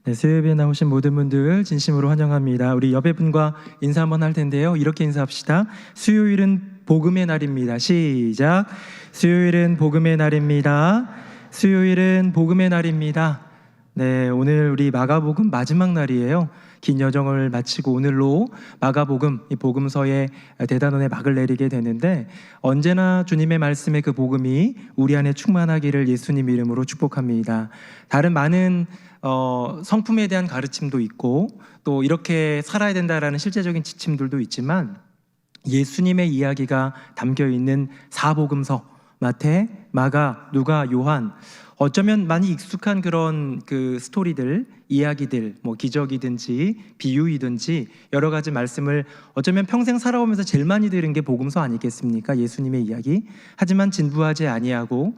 네, 수요예배에 나오신 모든 분들 진심으로 환영합니다. 우리 옆에 분과 인사 한번 할 텐데요. 이렇게 인사합시다. 수요일은 복음의 날입니다. 시작. 수요일은 복음의 날입니다. 수요일은 복음의 날입니다. 네, 오늘 우리 마가복음 마지막 날이에요. 긴 여정을 마치고 오늘로 마가복음, 이 복음서의 대단원의 막을 내리게 되는데, 언제나 주님의 말씀의 그 복음이 우리 안에 충만하기를 예수님 이름으로 축복합니다. 다른 많은 성품에 대한 가르침도 있고 또 이렇게 살아야 된다라는 실제적인 지침들도 있지만, 예수님의 이야기가 담겨있는 사복음서 마태, 마가, 누가, 요한, 어쩌면 많이 익숙한 그런 그 스토리들, 이야기들, 뭐 기적이든지 비유이든지 여러 가지 말씀을 어쩌면 평생 살아오면서 제일 많이 들은 게 복음서 아니겠습니까? 예수님의 이야기. 하지만 진부하지 아니하고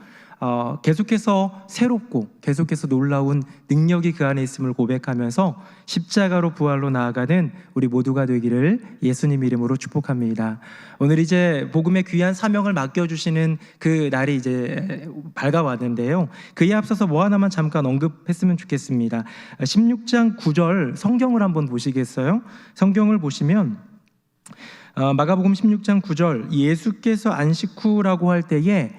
계속해서 새롭고 계속해서 놀라운 능력이 그 안에 있음을 고백하면서 십자가로 부활로 나아가는 우리 모두가 되기를 예수님 이름으로 축복합니다. 오늘 이제 복음의 귀한 사명을 맡겨주시는 그 날이 이제 밝아왔는데요. 그에 앞서서 뭐 하나만 잠깐 언급했으면 좋겠습니다. 16장 9절 성경을 한번 보시겠어요? 성경을 보시면 마가복음 16장 9절, 예수께서 안식 후라고 할 때에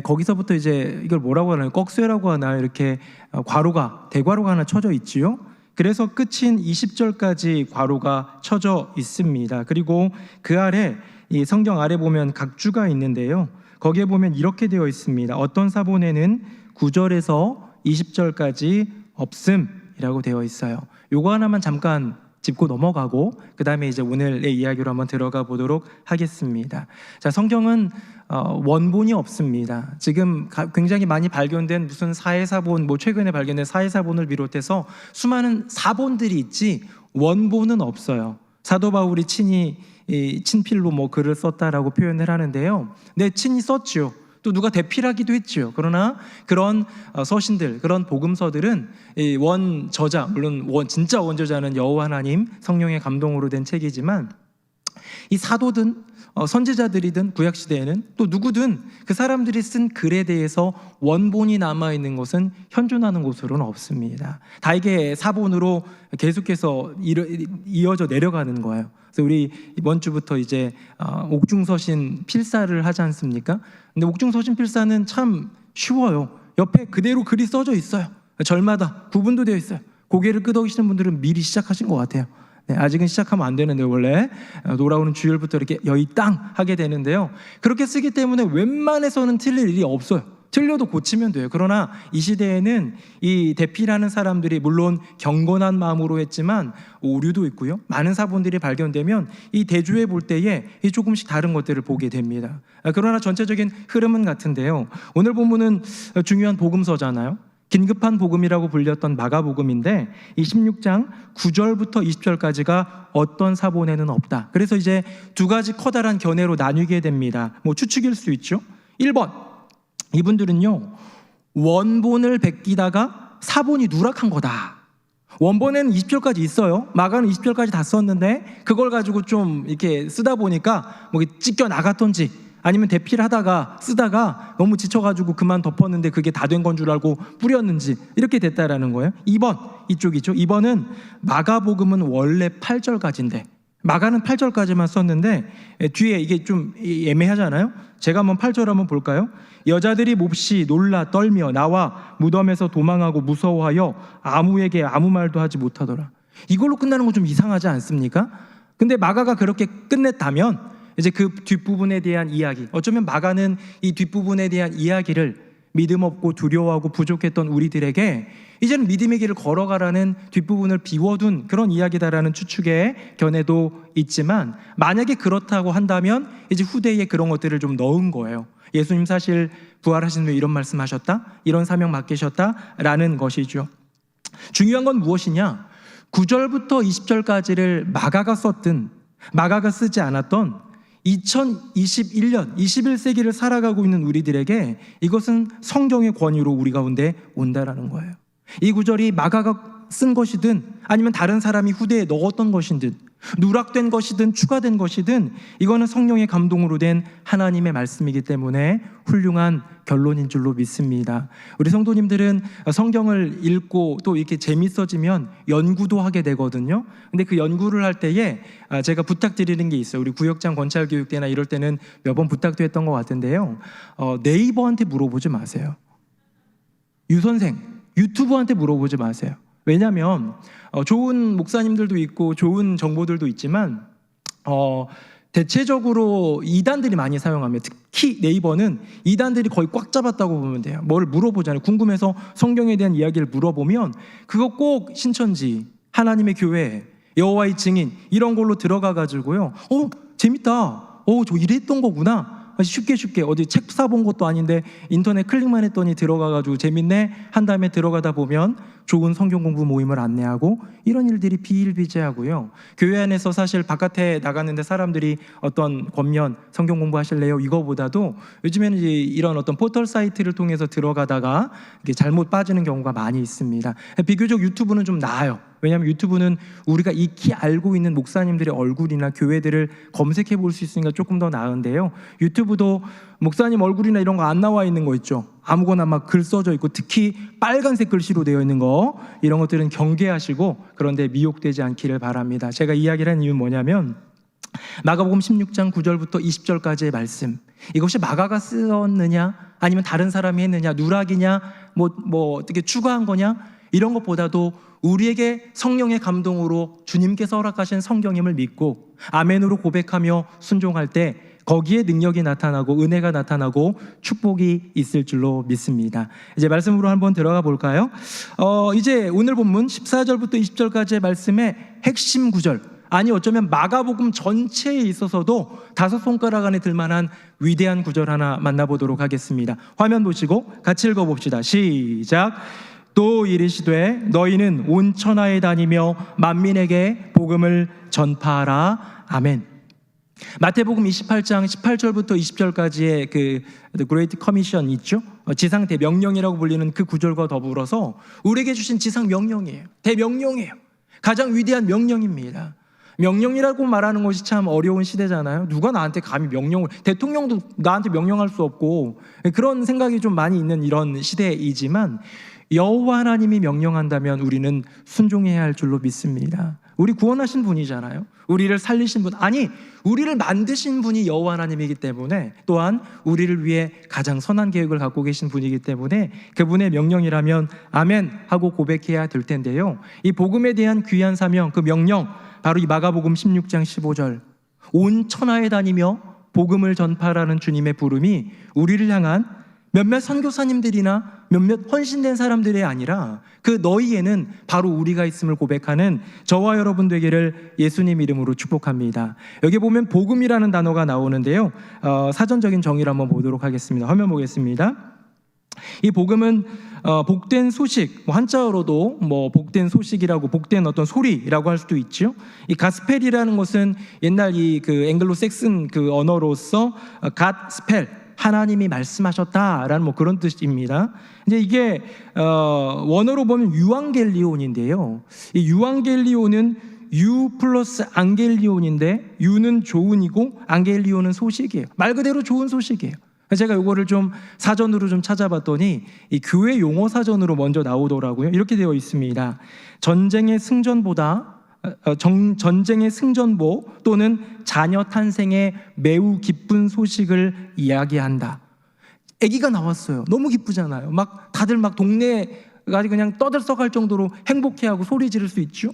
거기서부터 이제 이걸 뭐라고 하나요? 꺽쇠라고 하나, 이렇게 괄호가, 대괄호가 하나 쳐져 있지요. 그래서 끝인 20절까지 괄호가 쳐져 있습니다. 그리고 그 아래, 이 성경 아래 보면 각주가 있는데요. 거기에 보면 이렇게 되어 있습니다. 어떤 사본에는 9절에서 20절까지 없음이라고 되어 있어요. 요거 하나만 잠깐 짚고 넘어가고 그 다음에 이제 오늘의 이야기로 한번 들어가 보도록 하겠습니다. 자, 성경은 원본이 없습니다. 지금 굉장히 많이 발견된 무슨 사회사본, 뭐 최근에 발견된 사회사본을 비롯해서 수많은 사본들이 있지 원본은 없어요. 사도 바울이 친필로 뭐 글을 썼다라고 표현을 하는데요. 네, 친히 썼죠. 또 누가 대필하기도 했죠. 그러나 그런 서신들, 그런 복음서들은 원 저자, 물론 진짜 원저자는 여호와 하나님 성령의 감동으로 된 책이지만, 이 사도든 선지자들이든 구약시대에는 또 누구든 그 사람들이 쓴 글에 대해서 원본이 남아있는 것은 현존하는 곳으로는 없습니다. 다 이게 사본으로 계속해서 이어져 내려가는 거예요. 그래서 우리 이번 주부터 이제 옥중서신 필사를 하지 않습니까? 근데 옥중서신 필사는 참 쉬워요. 옆에 그대로 글이 써져 있어요. 절마다 구분도 되어 있어요. 고개를 끄덕이시는 분들은 미리 시작하신 것 같아요. 네, 아직은 시작하면 안 되는데 원래 돌아오는 주일부터 이렇게 여의 땅 하게 되는데요. 그렇게 쓰기 때문에 웬만해서는 틀릴 일이 없어요. 틀려도 고치면 돼요. 그러나 이 시대에는 이 대필하는 사람들이 물론 경건한 마음으로 했지만 오류도 있고요. 많은 사본들이 발견되면 이 대조해 볼 때에 조금씩 다른 것들을 보게 됩니다. 그러나 전체적인 흐름은 같은데요. 오늘 본문은 중요한 복음서잖아요. 긴급한 복음이라고 불렸던 마가복음인데 이 16장 9절부터 20절까지가 어떤 사본에는 없다. 그래서 이제 두 가지 커다란 견해로 나뉘게 됩니다. 뭐 추측일 수 있죠. 1번, 이분들은요, 원본을 베끼다가 사본이 누락한 거다. 원본에는 20절까지 있어요. 마가는 20절까지 다 썼는데 그걸 가지고 좀 이렇게 쓰다 보니까 뭐 찢겨 나갔던지, 아니면 대필하다가 쓰다가 너무 지쳐가지고 그만 덮었는데 그게 다 된 건 줄 알고 뿌렸는지 이렇게 됐다라는 거예요. 2번, 이쪽이죠. 2번은 마가복음은 원래 8절까지인데 마가는 8절까지만 썼는데 뒤에 이게 좀 애매하잖아요. 제가 한번 8절 한번 볼까요? 여자들이 몹시 놀라 떨며 나와 무덤에서 도망하고 무서워하여 아무에게 아무 말도 하지 못하더라. 이걸로 끝나는 건 좀 이상하지 않습니까? 근데 마가가 그렇게 끝냈다면 이제 그 뒷부분에 대한 이야기, 어쩌면 마가는 이 뒷부분에 대한 이야기를 믿음 없고 두려워하고 부족했던 우리들에게 이제는 믿음의 길을 걸어가라는 뒷부분을 비워둔 그런 이야기다라는 추측의 견해도 있지만, 만약에 그렇다고 한다면 이제 후대에 그런 것들을 좀 넣은 거예요. 예수님 사실 부활하신 후에 이런 말씀하셨다, 이런 사명 맡기셨다라는 것이죠. 중요한 건 무엇이냐? 9절부터 20절까지를 마가가 썼든 마가가 쓰지 않았던 2021년 21세기를 살아가고 있는 우리들에게 이것은 성경의 권위로 우리 가운데 온다라는 거예요. 이 구절이 마가가 쓴 것이든 아니면 다른 사람이 후대에 넣었던 것이든 누락된 것이든 추가된 것이든 이거는 성령의 감동으로 된 하나님의 말씀이기 때문에 훌륭한 결론인 줄로 믿습니다. 우리 성도님들은 성경을 읽고 또 이렇게 재밌어지면 연구도 하게 되거든요. 근데 그 연구를 할 때에 제가 부탁드리는 게 있어요. 우리 구역장 권찰교육 때나 이럴 때는 몇 번 부탁도 했던 것 같은데요. 네이버한테 물어보지 마세요. 유선생, 유튜브한테 물어보지 마세요. 왜냐하면 좋은 목사님들도 있고 좋은 정보들도 있지만 대체적으로 이단들이 많이 사용합니다. 특히 네이버는 이단들이 거의 꽉 잡았다고 보면 돼요. 뭘 물어보잖아요. 궁금해서 성경에 대한 이야기를 물어보면 그거 꼭 신천지, 하나님의 교회, 여호와의 증인 이런 걸로 들어가 가지고요. 재밌다. 저 이랬던 거구나. 쉽게 어디 책 사본 것도 아닌데 인터넷 클릭만 했더니 들어가가지고 재밌네 한 다음에 들어가다 보면 좋은 성경 공부 모임을 안내하고 이런 일들이 비일비재하고요. 교회 안에서 사실 바깥에 나갔는데 사람들이 어떤 권면 성경 공부하실래요? 이거보다도 요즘에는 이제 이런 어떤 포털 사이트를 통해서 들어가다가 이게 잘못 빠지는 경우가 많이 있습니다. 비교적 유튜브는 좀 나아요. 왜냐하면 유튜브는 우리가 익히 알고 있는 목사님들의 얼굴이나 교회들을 검색해 볼 수 있으니까 조금 더 나은데요. 유튜브도 목사님 얼굴이나 이런 거 안 나와 있는 거 있죠. 아무거나 막 글 써져 있고 특히 빨간색 글씨로 되어 있는 거 이런 것들은 경계하시고 그런데 미혹되지 않기를 바랍니다. 제가 이야기를 한 이유는 뭐냐면 마가복음 16장 9절부터 20절까지의 말씀, 이것이 마가가 쓰었느냐 아니면 다른 사람이 했느냐, 누락이냐 뭐 어떻게 추가한 거냐 이런 것보다도 우리에게 성령의 감동으로 주님께서 허락하신 성경임을 믿고 아멘으로 고백하며 순종할 때 거기에 능력이 나타나고 은혜가 나타나고 축복이 있을 줄로 믿습니다. 이제 말씀으로 한번 들어가 볼까요? 이제 오늘 본문 14절부터 20절까지의 말씀의 핵심 구절, 아니 어쩌면 마가복음 전체에 있어서도 5손가락 안에 들만한 위대한 구절 하나 만나보도록 하겠습니다. 화면 보시고 같이 읽어봅시다. 시작. 또 이르시되 너희는 온 천하에 다니며 만민에게 복음을 전파하라. 아멘. 마태복음 28장 18절부터 20절까지의 그 Great Commission 있죠? 지상 대명령이라고 불리는 그 구절과 더불어서 우리에게 주신 지상 명령이에요. 대명령이에요. 가장 위대한 명령입니다. 명령이라고 말하는 것이 참 어려운 시대잖아요. 누가 나한테 감히 명령을, 대통령도 나한테 명령할 수 없고 그런 생각이 좀 많이 있는 이런 시대이지만 여호와 하나님이 명령한다면 우리는 순종해야 할 줄로 믿습니다. 우리 구원하신 분이잖아요. 우리를 살리신 분, 아니 우리를 만드신 분이 여호와 하나님이기 때문에 또한 우리를 위해 가장 선한 계획을 갖고 계신 분이기 때문에 그분의 명령이라면 아멘 하고 고백해야 될 텐데요. 이 복음에 대한 귀한 사명, 그 명령 바로 이 마가복음 16장 15절 온 천하에 다니며 복음을 전파하라는 주님의 부름이 우리를 향한 몇몇 선교사님들이나 몇몇 헌신된 사람들이 아니라 그 너희에는 바로 우리가 있음을 고백하는 저와 여러분 되기를 예수님 이름으로 축복합니다. 여기 보면 복음이라는 단어가 나오는데요. 사전적인 정의를 한번 보도록 하겠습니다. 화면 보겠습니다. 이 복음은 복된 소식, 한자어로도 복된 소식이라고, 복된 어떤 소리라고 할 수도 있죠. 이 가스펠이라는 것은 옛날 이 그 앵글로 섹슨 그 언어로서 갓스펠, 하나님이 말씀하셨다라는 그런 뜻입니다. 이제 이게 원어로 보면 유앙겔리온인데요. 이 유앙겔리온은 유 플러스 앙겔리온인데 유는 조은이고 앙겔리온은 소식이에요. 말 그대로 좋은 소식이에요. 제가 이거를 좀 사전으로 좀 찾아봤더니 이 교회 용어 사전으로 먼저 나오더라고요. 이렇게 되어 있습니다. 전쟁의 승전보 또는 자녀 탄생의 매우 기쁜 소식을 이야기한다. 아기가 나왔어요. 너무 기쁘잖아요. 다들 동네가 그냥 떠들썩할 정도로 행복해하고 소리 지를 수 있죠.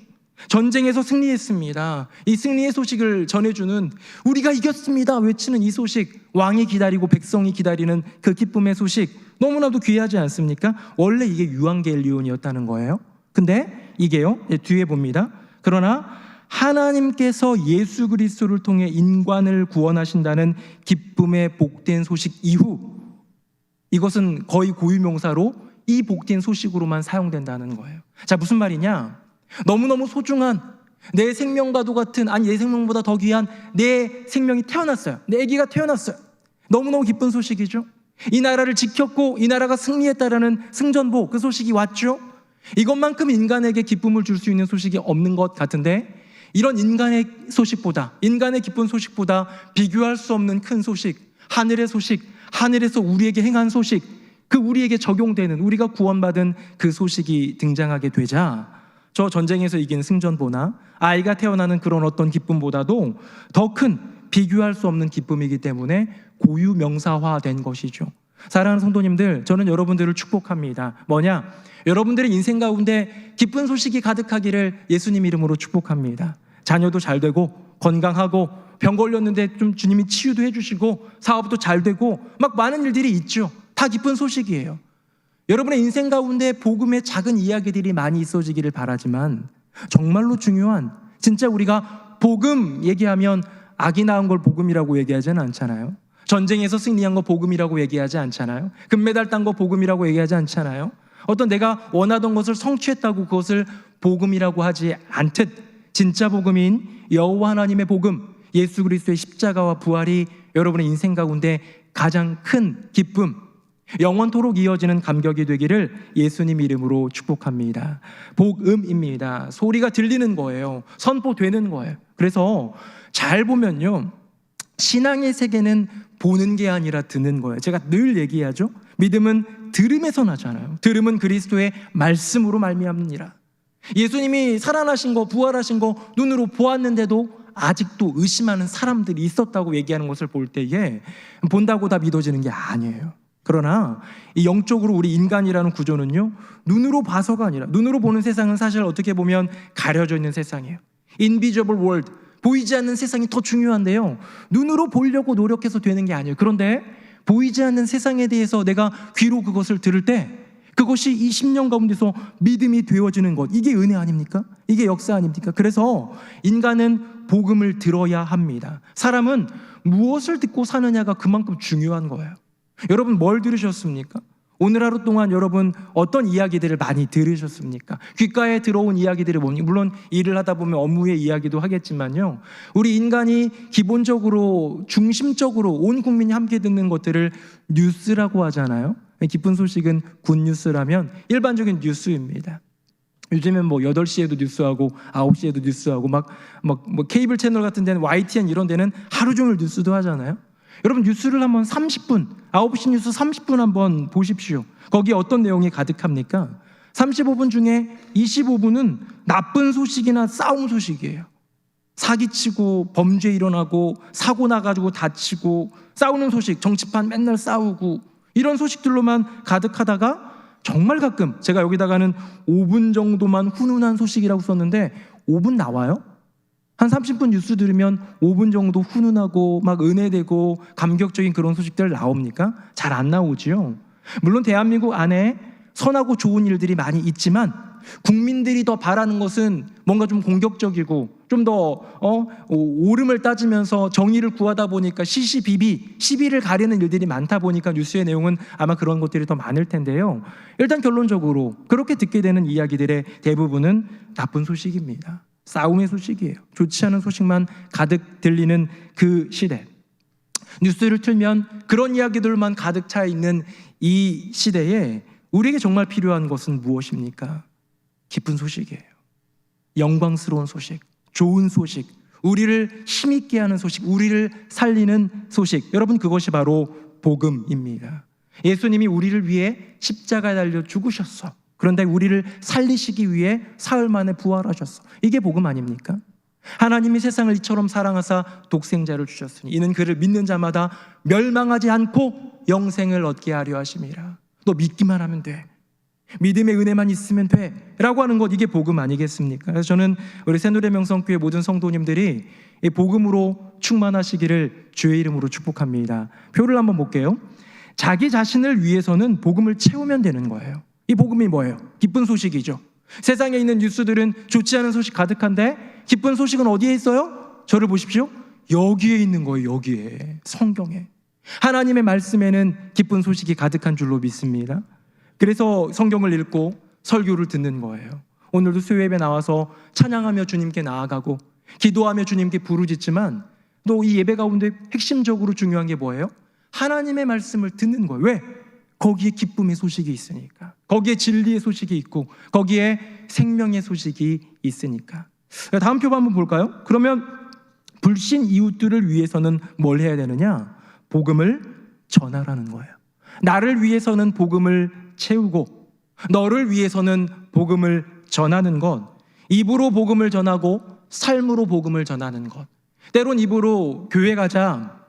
전쟁에서 승리했습니다. 이 승리의 소식을 전해주는, 우리가 이겼습니다 외치는 이 소식, 왕이 기다리고 백성이 기다리는 그 기쁨의 소식, 너무나도 귀하지 않습니까? 원래 이게 유앙겔리온이었다는 거예요. 근데 이게요, 뒤에 봅니다. 그러나 하나님께서 예수 그리스도를 통해 인간을 구원하신다는 기쁨의 복된 소식 이후, 이것은 거의 고유명사로 이 복된 소식으로만 사용된다는 거예요. 자, 무슨 말이냐? 너무너무 소중한 내 생명과도 같은, 아니 내 생명보다 더 귀한 내 생명이 태어났어요. 내 아기가 태어났어요. 너무너무 기쁜 소식이죠. 이 나라를 지켰고 이 나라가 승리했다라는 승전보, 그 소식이 왔죠. 이것만큼 인간에게 기쁨을 줄 수 있는 소식이 없는 것 같은데 이런 인간의 소식보다, 인간의 기쁜 소식보다 비교할 수 없는 큰 소식, 하늘의 소식, 하늘에서 우리에게 행한 소식, 그 우리에게 적용되는, 우리가 구원받은 그 소식이 등장하게 되자 저 전쟁에서 이긴 승전보나 아이가 태어나는 그런 어떤 기쁨보다도 더 큰, 비교할 수 없는 기쁨이기 때문에 고유명사화된 것이죠. 사랑하는 성도님들, 저는 여러분들을 축복합니다. 뭐냐? 여러분들의 인생 가운데 기쁜 소식이 가득하기를 예수님 이름으로 축복합니다. 자녀도 잘 되고 건강하고 병 걸렸는데 좀 주님이 치유도 해주시고 사업도 잘 되고 막 많은 일들이 있죠. 다 기쁜 소식이에요. 여러분의 인생 가운데 복음의 작은 이야기들이 많이 있어지기를 바라지만 정말로 중요한, 진짜 우리가 복음 얘기하면 아기 낳은 걸 복음이라고 얘기하지는 않잖아요. 전쟁에서 승리한 거 복음이라고 얘기하지 않잖아요. 금메달 딴 거 복음이라고 얘기하지 않잖아요. 어떤 내가 원하던 것을 성취했다고 그것을 복음이라고 하지 않듯 진짜 복음인 여호와 하나님의 복음, 예수 그리스도의 십자가와 부활이 여러분의 인생 가운데 가장 큰 기쁨, 영원토록 이어지는 감격이 되기를 예수님 이름으로 축복합니다. 복음입니다. 소리가 들리는 거예요. 선포되는 거예요. 그래서 잘 보면요, 신앙의 세계는 보는 게 아니라 듣는 거예요. 제가 늘 얘기하죠. 믿음은 들음에서 나잖아요. 들음은 그리스도의 말씀으로 말미암느니라. 예수님이 살아나신 거, 부활하신 거 눈으로 보았는데도 아직도 의심하는 사람들이 있었다고 얘기하는 것을 볼 때에 본다고 다 믿어지는 게 아니에요. 그러나 이 영적으로 우리 인간이라는 구조는요, 눈으로 봐서가 아니라, 눈으로 보는 세상은 사실 어떻게 보면 가려져 있는 세상이에요. Invisible world, 보이지 않는 세상이 더 중요한데요, 눈으로 보려고 노력해서 되는 게 아니에요. 그런데 보이지 않는 세상에 대해서 내가 귀로 그것을 들을 때 그것이 이 10년 가운데서 믿음이 되어지는 것, 이게 은혜 아닙니까? 이게 역사 아닙니까? 그래서 인간은 복음을 들어야 합니다. 사람은 무엇을 듣고 사느냐가 그만큼 중요한 거예요. 여러분 뭘 들으셨습니까? 오늘 하루 동안 여러분 어떤 이야기들을 많이 들으셨습니까? 귓가에 들어온 이야기들이 뭡니까? 물론 일을 하다 보면 업무의 이야기도 하겠지만요, 우리 인간이 기본적으로 중심적으로 온 국민이 함께 듣는 것들을 뉴스라고 하잖아요. 기쁜 소식은 굿뉴스라면 일반적인 뉴스입니다. 요즘엔 뭐 8시에도 뉴스하고 9시에도 뉴스하고 막 케이블 채널 같은 데는 YTN 이런 데는 하루 종일 뉴스도 하잖아요. 여러분 뉴스를 한번 30분, 9시 뉴스 30분 한번 보십시오. 거기에 어떤 내용이 가득합니까? 35분 중에 25분은 나쁜 소식이나 싸움 소식이에요. 사기치고 범죄 일어나고 사고 나가지고 다치고 싸우는 소식, 정치판 맨날 싸우고 이런 소식들로만 가득하다가 정말 가끔, 제가 여기다가는 5분 정도만 훈훈한 소식이라고 썼는데 5분 나와요? 한 30분 뉴스 들으면 5분 정도 훈훈하고 막 은혜되고 감격적인 그런 소식들 나옵니까? 잘 안 나오지요. 물론 대한민국 안에 선하고 좋은 일들이 많이 있지만 국민들이 더 바라는 것은 뭔가 좀 공격적이고 좀 더 옳음을 따지면서 정의를 구하다 보니까 시시비비, 시비를 가리는 일들이 많다 보니까 뉴스의 내용은 아마 그런 것들이 더 많을 텐데요. 일단 결론적으로 그렇게 듣게 되는 이야기들의 대부분은 나쁜 소식입니다. 싸움의 소식이에요. 좋지 않은 소식만 가득 들리는 그 시대, 뉴스를 틀면 그런 이야기들만 가득 차 있는 이 시대에 우리에게 정말 필요한 것은 무엇입니까? 기쁜 소식이에요. 영광스러운 소식, 좋은 소식, 우리를 힘있게 하는 소식, 우리를 살리는 소식. 여러분 그것이 바로 복음입니다. 예수님이 우리를 위해 십자가에 달려 죽으셨어. 그런데 우리를 살리시기 위해 사흘 만에 부활하셨어. 이게 복음 아닙니까? 하나님이 세상을 이처럼 사랑하사 독생자를 주셨으니 이는 그를 믿는 자마다 멸망하지 않고 영생을 얻게 하려 하심이라. 너 믿기만 하면 돼, 믿음의 은혜만 있으면 돼 라고 하는 것, 이게 복음 아니겠습니까? 그래서 저는 우리 새누리명성교회 모든 성도님들이 이 복음으로 충만하시기를 주의 이름으로 축복합니다. 표를 한번 볼게요. 자기 자신을 위해서는 복음을 채우면 되는 거예요. 이 복음이 뭐예요? 기쁜 소식이죠. 세상에 있는 뉴스들은 좋지 않은 소식 가득한데 기쁜 소식은 어디에 있어요? 저를 보십시오. 여기에 있는 거예요. 여기에, 성경에. 하나님의 말씀에는 기쁜 소식이 가득한 줄로 믿습니다. 그래서 성경을 읽고 설교를 듣는 거예요. 오늘도 수요예배 나와서 찬양하며 주님께 나아가고 기도하며 주님께 부르짖지만 또 이 예배 가운데 핵심적으로 중요한 게 뭐예요? 하나님의 말씀을 듣는 거예요. 왜? 거기에 기쁨의 소식이 있으니까, 거기에 진리의 소식이 있고 거기에 생명의 소식이 있으니까. 다음 표 한번 볼까요? 그러면 불신 이웃들을 위해서는 뭘 해야 되느냐? 복음을 전하라는 거예요. 나를 위해서는 복음을 채우고 너를 위해서는 복음을 전하는 것, 입으로 복음을 전하고 삶으로 복음을 전하는 것. 때론 입으로 교회 가자,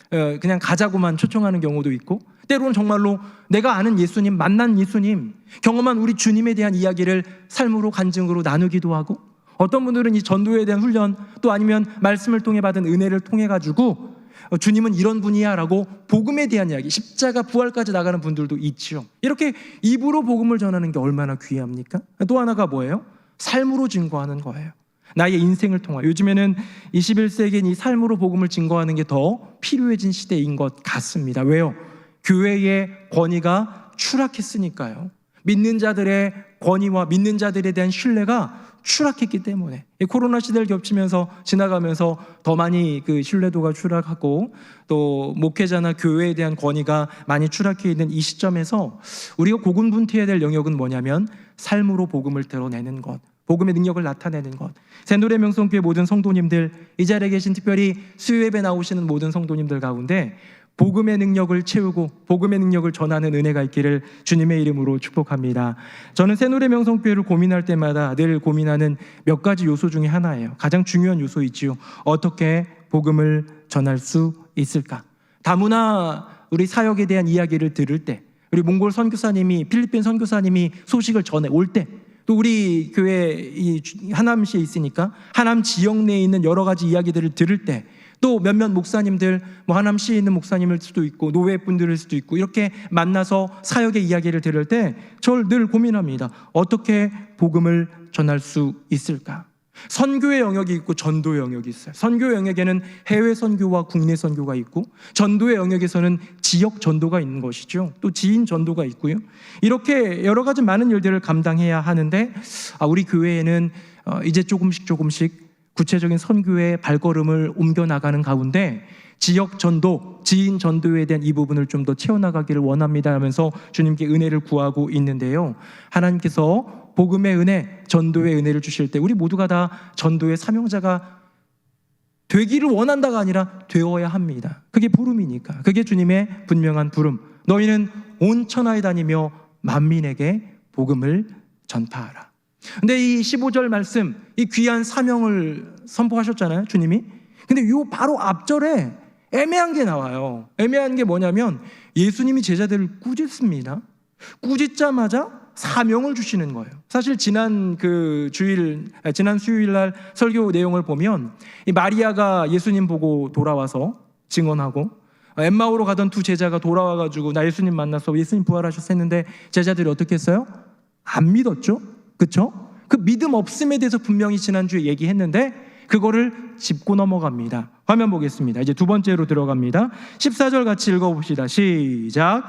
그냥 가자고만 초청하는 경우도 있고, 때로는 정말로 내가 아는 예수님, 만난 예수님, 경험한 우리 주님에 대한 이야기를 삶으로 간증으로 나누기도 하고, 어떤 분들은 이 전도에 대한 훈련, 또 아니면 말씀을 통해 받은 은혜를 통해 가지고 주님은 이런 분이야 라고 복음에 대한 이야기, 십자가 부활까지 나가는 분들도 있지요. 이렇게 입으로 복음을 전하는 게 얼마나 귀합니까? 또 하나가 뭐예요? 삶으로 증거하는 거예요. 나의 인생을 통하여. 요즘에는 21세기엔 이 삶으로 복음을 증거하는 게 더 필요해진 시대인 것 같습니다. 왜요? 교회의 권위가 추락했으니까요. 믿는 자들의 권위와 믿는 자들에 대한 신뢰가 추락했기 때문에, 코로나 시대를 겹치면서 지나가면서 더 많이 그 신뢰도가 추락하고, 또 목회자나 교회에 대한 권위가 많이 추락해 있는 이 시점에서 우리가 고군분투해야 될 영역은 뭐냐면 삶으로 복음을 드러내는 것, 복음의 능력을 나타내는 것. 새노래 명성교회 모든 성도님들, 이 자리에 계신 특별히 수요예배 나오시는 모든 성도님들 가운데 복음의 능력을 채우고 복음의 능력을 전하는 은혜가 있기를 주님의 이름으로 축복합니다. 저는 새노래 명성교회를 고민할 때마다 늘 고민하는 몇 가지 요소 중에 하나예요. 가장 중요한 요소이지요. 어떻게 복음을 전할 수 있을까? 다문화 우리 사역에 대한 이야기를 들을 때, 우리 몽골 선교사님이, 필리핀 선교사님이 소식을 전해 올 때, 또 우리 교회 이 하남시에 있으니까 하남 지역 내에 있는 여러 가지 이야기들을 들을 때, 또 몇몇 목사님들, 뭐 하남시에 있는 목사님일 수도 있고 노회분들일 수도 있고, 이렇게 만나서 사역의 이야기를 들을 때 저를 늘 고민합니다. 어떻게 복음을 전할 수 있을까? 선교의 영역이 있고 전도의 영역이 있어요. 선교의 영역에는 해외 선교와 국내 선교가 있고, 전도의 영역에서는 지역 전도가 있는 것이죠. 또 지인 전도가 있고요. 이렇게 여러 가지 많은 일들을 감당해야 하는데, 우리 교회에는 이제 조금씩 구체적인 선교의 발걸음을 옮겨나가는 가운데 지역 전도, 지인 전도에 대한 이 부분을 좀 더 채워나가기를 원합니다 하면서 주님께 은혜를 구하고 있는데요. 하나님께서 복음의 은혜, 전도의 은혜를 주실 때 우리 모두가 다 전도의 사명자가 되기를 원한다가 아니라 되어야 합니다. 그게 부름이니까. 그게 주님의 분명한 부름. 너희는 온 천하에 다니며 만민에게 복음을 전파하라. 근데 이 15절 말씀, 이 귀한 사명을 선포하셨잖아요, 주님이. 근데 요 바로 앞절에 애매한 게 나와요. 애매한 게 뭐냐면 예수님이 제자들을 꾸짖습니다. 꾸짖자마자 사명을 주시는 거예요. 사실 지난 수요일 날 설교 내용을 보면 이 마리아가 예수님 보고 돌아와서 증언하고, 엠마오로 가던 두 제자가 돌아와가지고 나 예수님 만나서 예수님 부활하셨어 했는데 제자들이 어떻게 했어요? 안 믿었죠? 그쵸? 그 믿음 없음에 대해서 분명히 지난주에 얘기했는데 그거를 짚고 넘어갑니다. 화면 보겠습니다. 이제 두 번째로 들어갑니다. 14절 같이 읽어봅시다. 시작.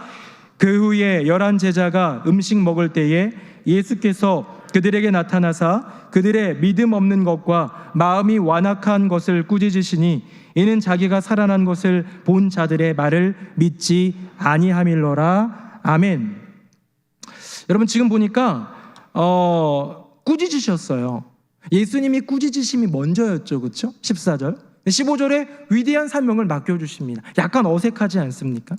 그 후에 11 제자가 음식 먹을 때에 예수께서 그들에게 나타나사 그들의 믿음 없는 것과 마음이 완악한 것을 꾸짖으시니 이는 자기가 살아난 것을 본 자들의 말을 믿지 아니함일러라. 아멘. 여러분 지금 보니까 꾸짖으셨어요. 예수님이 꾸짖으심이 먼저였죠. 그렇죠? 14절. 15절에 위대한 사명을 맡겨주십니다. 약간 어색하지 않습니까?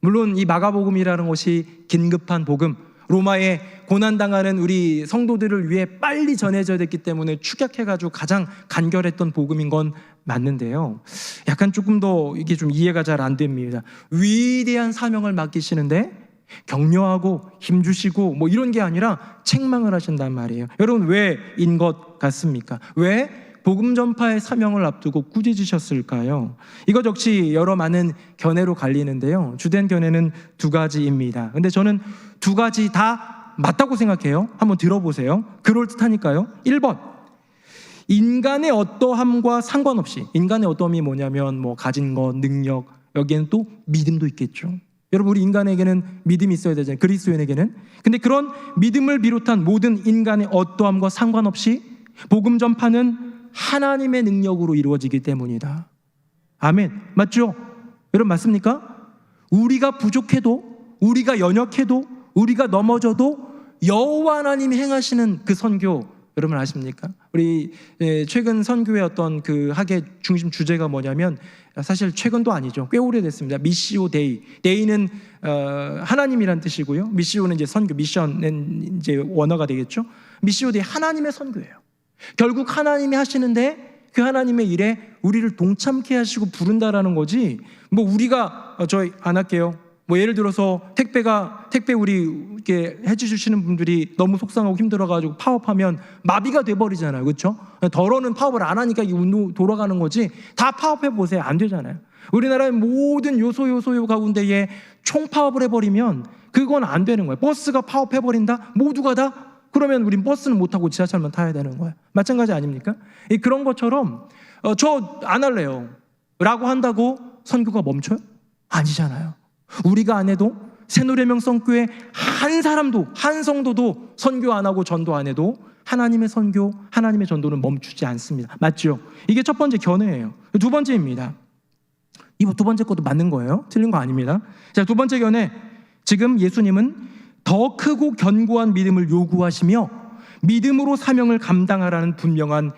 물론 이 마가복음이라는 것이 긴급한 복음, 로마에 고난당하는 우리 성도들을 위해 빨리 전해져야 됐기 때문에 축약해가지고 가장 간결했던 복음인 건 맞는데요, 약간 조금 더 이게 좀 이해가 잘 안 됩니다. 위대한 사명을 맡기시는데 격려하고 힘주시고 뭐 이런 게 아니라 책망을 하신단 말이에요. 여러분 왜인 것 같습니까? 왜 복음 전파의 사명을 앞두고 꾸짖으셨을까요? 이것 역시 여러 많은 견해로 갈리는데요, 주된 견해는 두 가지입니다. 근데 저는 두 가지 다 맞다고 생각해요. 한번 들어보세요. 그럴듯하니까요. 1번, 인간의 어떠함과 상관없이, 인간의 어떠함이 뭐냐면 뭐 가진 것, 능력, 여기에는 또 믿음도 있겠죠. 여러분 우리 인간에게는 믿음이 있어야 되잖아요, 그리스도인에게는. 근데 그런 믿음을 비롯한 모든 인간의 어떠함과 상관없이 복음 전파는 하나님의 능력으로 이루어지기 때문이다. 아멘. 맞죠? 여러분 맞습니까? 우리가 부족해도, 우리가 연약해도, 우리가 넘어져도 여호와 하나님이 행하시는 그 선교, 여러분 아십니까? 우리 최근 선교의 어떤 그 학의 중심 주제가 뭐냐면 사실 최근도 아니죠. 꽤 오래됐습니다. 미시오 데이. 데이는 하나님이란 뜻이고요. 미시오는 이제 선교, 미션은 이제 원어가 되겠죠. 미시오 데이, 하나님의 선교예요. 결국 하나님이 하시는데 그 하나님의 일에 우리를 동참케 하시고 부른다라는 거지. 뭐 우리가 저 안 할게요. 뭐 예를 들어서 택배 우리 이렇게 해주시는 분들이 너무 속상하고 힘들어가지고 파업하면 마비가 돼버리잖아요, 그렇죠? 덜어는 파업을 안 하니까 이 운동 돌아가는 거지. 다 파업해 보세요, 안 되잖아요. 우리나라의 모든 요소 가운데에 총파업을 해버리면 그건 안 되는 거예요. 버스가 파업해버린다, 모두가 다. 그러면 우린 버스는 못 타고 지하철만 타야 되는 거예요. 마찬가지 아닙니까? 그런 것처럼 저 안 할래요 라고 한다고 선교가 멈춰요? 아니잖아요. 우리가 안 해도 새노래명 성교회 한 사람도, 한 성도도 선교 안 하고 전도 안 해도 하나님의 선교, 하나님의 전도는 멈추지 않습니다. 맞죠? 이게 첫 번째 견해예요. 두 번째입니다. 이 두 번째 것도 맞는 거예요. 틀린 거 아닙니다. 자, 두 번째 견해. 지금 예수님은 더 크고 견고한 믿음을 요구하시며 믿음으로 사명을 감당하라는 분명한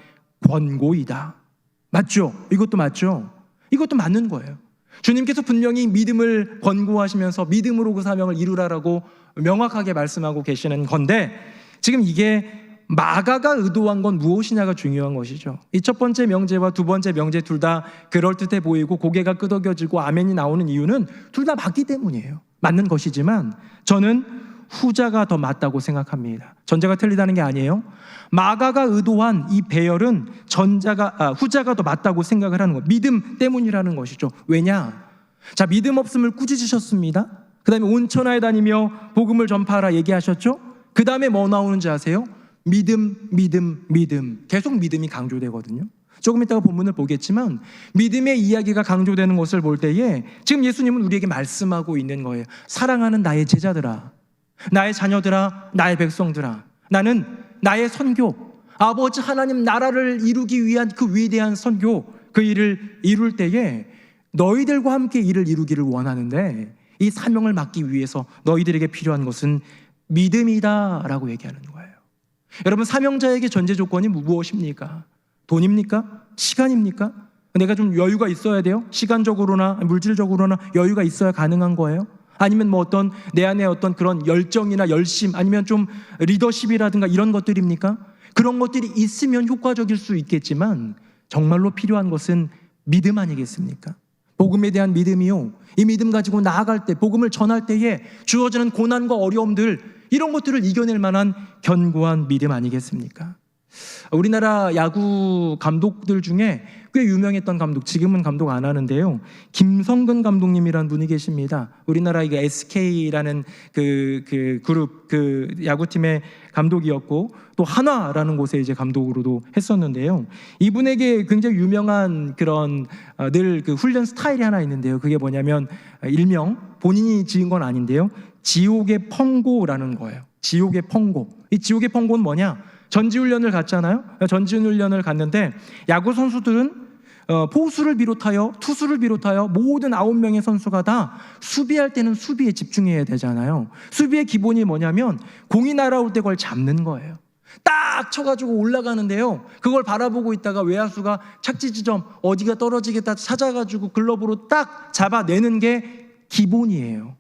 권고이다. 맞죠? 이것도 맞죠? 이것도 맞는 거예요. 주님께서 분명히 믿음을 권고하시면서 믿음으로 그 사명을 이루라라고 명확하게 말씀하고 계시는 건데, 지금 이게 마가가 의도한 건 무엇이냐가 중요한 것이죠. 이 첫 번째 명제와 두 번째 명제 둘 다 그럴듯해 보이고 고개가 끄덕여지고 아멘이 나오는 이유는 둘 다 맞기 때문이에요. 맞는 것이지만 저는 후자가 더 맞다고 생각합니다. 전자가 틀리다는 게 아니에요. 마가가 의도한 이 배열은 후자가 더 맞다고 생각을 하는 거예요. 믿음 때문이라는 것이죠. 왜냐? 자, 믿음 없음을 꾸짖으셨습니다. 그 다음에 온 천하에 다니며 복음을 전파하라 얘기하셨죠. 그 다음에 뭐 나오는지 아세요? 믿음. 계속 믿음이 강조되거든요. 조금 이따가 본문을 보겠지만 믿음의 이야기가 강조되는 것을 볼 때에 지금 예수님은 우리에게 말씀하고 있는 거예요. 사랑하는 나의 제자들아, 나의 자녀들아, 나의 백성들아, 나는 나의 선교, 아버지 하나님 나라를 이루기 위한 그 위대한 선교, 그 일을 이룰 때에 너희들과 함께 일을 이루기를 원하는데 이 사명을 맡기 위해서 너희들에게 필요한 것은 믿음이다 라고 얘기하는 거예요. 여러분, 사명자에게 전제 조건이 무엇입니까? 돈입니까? 시간입니까? 내가 좀 여유가 있어야 돼요? 시간적으로나 물질적으로나 여유가 있어야 가능한 거예요? 아니면 뭐 어떤 내 안에 어떤 그런 열정이나 열심, 아니면 좀 리더십이라든가 이런 것들입니까? 그런 것들이 있으면 효과적일 수 있겠지만 정말로 필요한 것은 믿음 아니겠습니까? 복음에 대한 믿음이요, 이 믿음 가지고 나아갈 때, 복음을 전할 때에 주어지는 고난과 어려움들, 이런 것들을 이겨낼 만한 견고한 믿음 아니겠습니까? 우리나라 야구 감독들 중에 꽤 유명했던 감독, 지금은 감독 안 하는데요, 김성근 감독님이라는 분이 계십니다. 우리나라 이거 SK라는 그 그룹, 그 야구팀의 감독이었고 또 한화라는 곳에 이제 감독으로도 했었는데요. 이분에게 굉장히 유명한 그런 늘 그 훈련 스타일이 하나 있는데요. 그게 뭐냐면 일명, 본인이 지은 건 아닌데요, 지옥의 펑고라는 거예요. 지옥의 펑고. 이 지옥의 펑고는 뭐냐? 전지훈련을 갔잖아요. 전지훈련을 갔는데 야구 선수들은 포수를 비롯하여 투수를 비롯하여 모든 9명의 선수가 다 수비할 때는 수비에 집중해야 되잖아요. 수비의 기본이 뭐냐면 공이 날아올 때 그걸 잡는 거예요. 딱 쳐가지고 올라가는데요, 그걸 바라보고 있다가 외야수가 착지 지점 어디가 떨어지겠다 찾아가지고 글러브로 딱 잡아내는 게 기본이에요.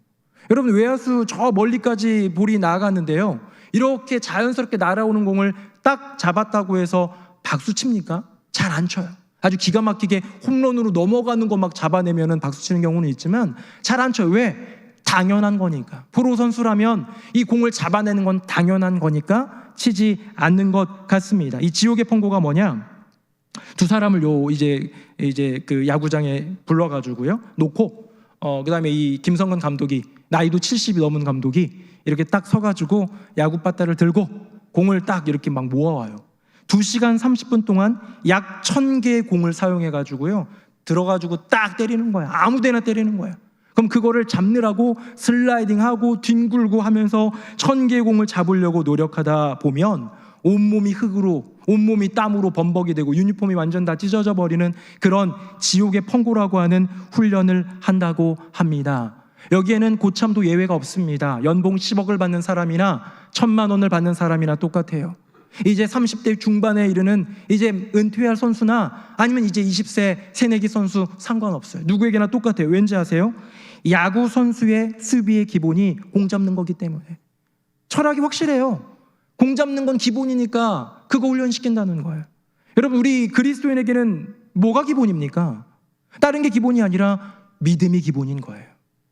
여러분, 외야수 저 멀리까지 볼이 나아갔는데요, 이렇게 자연스럽게 날아오는 공을 딱 잡았다고 해서 박수 칩니까? 잘 안 쳐요. 아주 기가 막히게 홈런으로 넘어가는 거 막 잡아내면은 박수 치는 경우는 있지만 잘 안 쳐요. 왜? 당연한 거니까. 프로 선수라면 이 공을 잡아내는 건 당연한 거니까 치지 않는 것 같습니다. 이 지옥의 펑고가 뭐냐? 두 사람을 이제 그 야구장에 불러가지고요 놓고 그다음에 이 김성근 감독이, 나이도 70이 넘은 감독이 이렇게 딱 서가지고 야구 바따를 들고 공을 딱 이렇게 막 모아와요. 2시간 30분 동안 약 1000개의 공을 사용해가지고요 들어가지고 딱 때리는 거야. 아무데나 때리는 거야. 그럼 그거를 잡느라고 슬라이딩하고 뒹굴고 하면서 1000개의 공을 잡으려고 노력하다 보면 온몸이 흙으로, 온몸이 땀으로 범벅이 되고 유니폼이 완전 다 찢어져 버리는 그런 지옥의 펑고라고 하는 훈련을 한다고 합니다. 여기에는 고참도 예외가 없습니다. 연봉 10억을 받는 사람이나 1000만 원을 받는 사람이나 똑같아요. 이제 30대 중반에 이르는 이제 은퇴할 선수나 아니면 이제 20세 새내기 선수 상관없어요. 누구에게나 똑같아요. 왠지 아세요? 야구 선수의 수비의 기본이 공 잡는 거기 때문에. 철학이 확실해요. 공 잡는 건 기본이니까 그거 훈련시킨다는 거예요. 여러분, 우리 그리스도인에게는 뭐가 기본입니까? 다른 게 기본이 아니라 믿음이 기본인 거예요.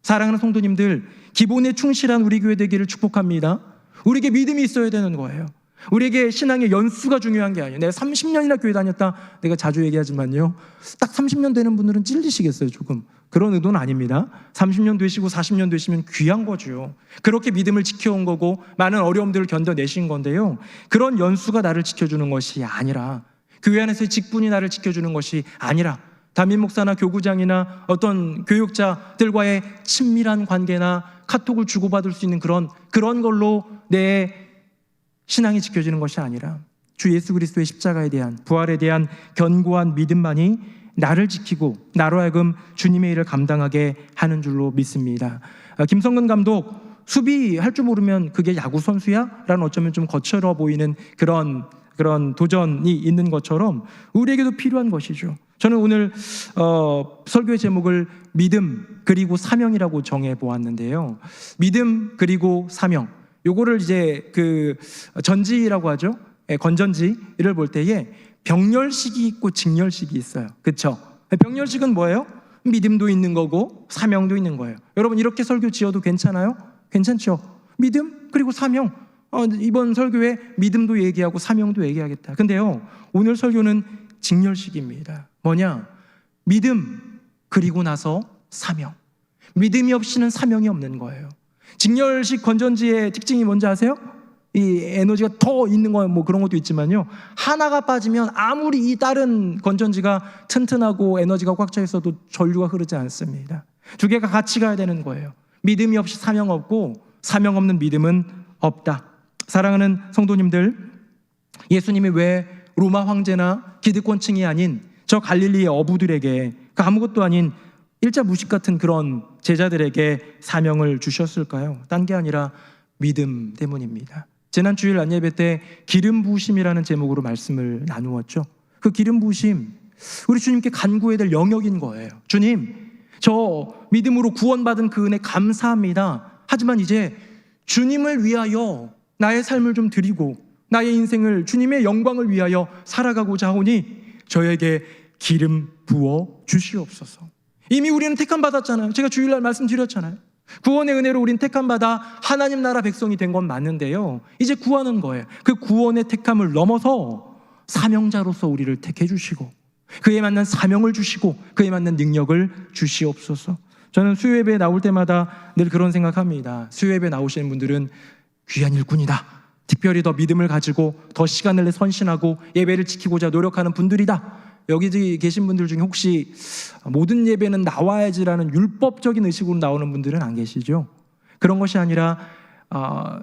사랑하는 성도님들, 기본에 충실한 우리 교회 되기를 축복합니다. 우리에게 믿음이 있어야 되는 거예요. 우리에게 신앙의 연수가 중요한 게 아니에요. 내가 30년이나 교회 다녔다, 내가 자주 얘기하지만요, 딱 30년 되는 분들은 찔리시겠어요. 조금 그런 의도는 아닙니다. 30년 되시고 40년 되시면 귀한 거죠. 그렇게 믿음을 지켜온 거고 많은 어려움들을 견뎌내신 건데요, 그런 연수가 나를 지켜주는 것이 아니라, 교회 안에서의 직분이 나를 지켜주는 것이 아니라, 담임 목사나 교구장이나 어떤 교육자들과의 친밀한 관계나 카톡을 주고받을 수 있는 그런 걸로 내 신앙이 지켜지는 것이 아니라, 주 예수 그리스도의 십자가에 대한, 부활에 대한 견고한 믿음만이 나를 지키고 나로 하여금 주님의 일을 감당하게 하는 줄로 믿습니다. 김성근 감독, 수비할 줄 모르면 그게 야구 선수야? 라는 어쩌면 좀 거칠어 보이는 그런 도전이 있는 것처럼 우리에게도 필요한 것이죠. 저는 오늘 설교의 제목을 믿음 그리고 사명이라고 정해 보았는데요. 믿음 그리고 사명, 요거를 이제 그 전지라고 하죠. 건전지를 볼 때에 병렬식이 있고 직렬식이 있어요. 그렇죠? 병렬식은 뭐예요? 믿음도 있는 거고 사명도 있는 거예요. 여러분, 이렇게 설교 지어도 괜찮아요? 괜찮죠? 믿음 그리고 사명. 이번 설교에 믿음도 얘기하고 사명도 얘기하겠다. 근데요, 오늘 설교는 직렬식입니다. 뭐냐? 믿음 그리고 나서 사명. 믿음이 없이는 사명이 없는 거예요. 직렬식 건전지의 특징이 뭔지 아세요? 이 에너지가 더 있는 거 뭐 그런 것도 있지만요, 하나가 빠지면 아무리 이 다른 건전지가 튼튼하고 에너지가 꽉 차 있어도 전류가 흐르지 않습니다. 두 개가 같이 가야 되는 거예요. 믿음이 없이 사명 없고 사명 없는 믿음은 없다. 사랑하는 성도님들, 예수님이 왜 로마 황제나 기득권층이 아닌 저 갈릴리의 어부들에게, 그 아무것도 아닌 일자 무식 같은 그런 제자들에게 사명을 주셨을까요? 딴 게 아니라 믿음 때문입니다. 지난 주일 안예배 때 기름 부으심이라는 제목으로 말씀을 나누었죠. 그 기름 부으심, 우리 주님께 간구해야 될 영역인 거예요. 주님, 저 믿음으로 구원받은 그 은혜 감사합니다. 하지만 이제 주님을 위하여 나의 삶을 좀 드리고 나의 인생을 주님의 영광을 위하여 살아가고자 하오니 저에게 기름 부어 주시옵소서. 이미 우리는 택함 받았잖아요. 제가 주일날 말씀드렸잖아요. 구원의 은혜로 우린 택함 받아 하나님 나라 백성이 된 건 맞는데요, 이제 구하는 거예요. 그 구원의 택함을 넘어서 사명자로서 우리를 택해 주시고 그에 맞는 사명을 주시고 그에 맞는 능력을 주시옵소서. 저는 수요예배에 나올 때마다 늘 그런 생각합니다. 수요예배 나오시는 분들은 귀한 일꾼이다. 특별히 더 믿음을 가지고 더 시간을 내 선신하고 예배를 지키고자 노력하는 분들이다. 여기 계신 분들 중에 혹시 모든 예배는 나와야지라는 율법적인 의식으로 나오는 분들은 안 계시죠? 그런 것이 아니라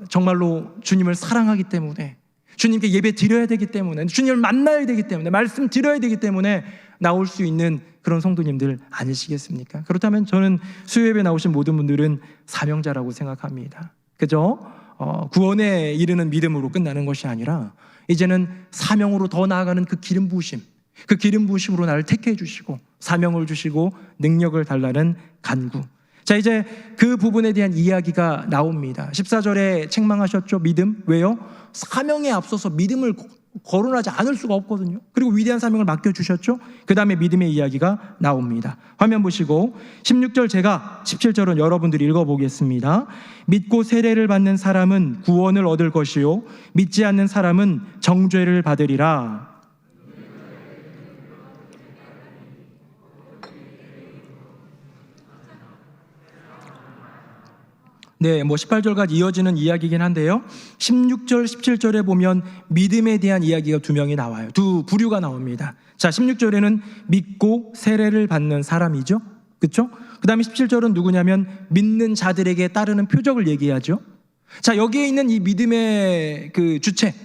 정말로 주님을 사랑하기 때문에, 주님께 예배 드려야 되기 때문에, 주님을 만나야 되기 때문에, 말씀 드려야 되기 때문에 나올 수 있는 그런 성도님들 아니시겠습니까? 그렇다면 저는 수요예배 나오신 모든 분들은 사명자라고 생각합니다. 그죠? 구원에 이르는 믿음으로 끝나는 것이 아니라 이제는 사명으로 더 나아가는 그 기름 부으심, 그 기름 부으심으로 나를 택해 주시고 사명을 주시고 능력을 달라는 간구. 자, 이제 그 부분에 대한 이야기가 나옵니다. 14절에 책망하셨죠. 믿음. 왜요? 사명에 앞서서 믿음을 거론하지 않을 수가 없거든요. 그리고 위대한 사명을 맡겨주셨죠. 그 다음에 믿음의 이야기가 나옵니다. 화면 보시고 16절, 제가 17절은 여러분들이 읽어보겠습니다. 믿고 세례를 받는 사람은 구원을 얻을 것이요 믿지 않는 사람은 정죄를 받으리라. 네, 18절까지 이어지는 이야기이긴 한데요, 16절, 17절에 보면 믿음에 대한 이야기가 두 명이 나와요. 두 부류가 나옵니다. 자, 16절에는 믿고 세례를 받는 사람이죠. 그렇죠? 그 다음에 17절은 누구냐면 믿는 자들에게 따르는 표적을 얘기하죠. 자, 여기에 있는 이 믿음의 그 주체,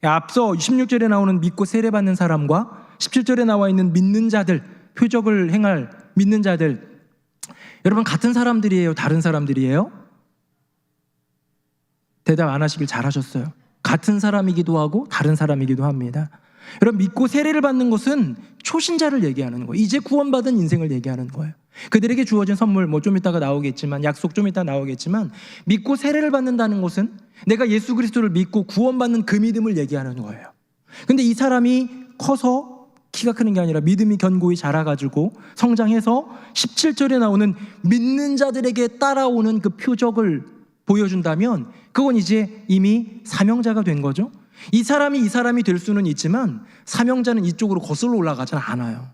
앞서 16절에 나오는 믿고 세례 받는 사람과 17절에 나와 있는 믿는 자들, 표적을 행할 믿는 자들, 여러분 같은 사람들이에요? 다른 사람들이에요? 대답 안 하시길 잘하셨어요. 같은 사람이기도 하고 다른 사람이기도 합니다. 여러분, 믿고 세례를 받는 것은 초신자를 얘기하는 거예요. 이제 구원받은 인생을 얘기하는 거예요. 그들에게 주어진 선물, 좀 이따가 나오겠지만, 약속 좀 이따 나오겠지만, 믿고 세례를 받는다는 것은 내가 예수 그리스도를 믿고 구원받는 그 믿음을 얘기하는 거예요. 근데 이 사람이 커서 키가 크는 게 아니라 믿음이 견고히 자라가지고 성장해서 17절에 나오는 믿는 자들에게 따라오는 그 표적을 보여준다면 그건 이제 이미 사명자가 된 거죠. 이 사람이 될 수는 있지만 사명자는 이쪽으로 거슬러 올라가지 않아요.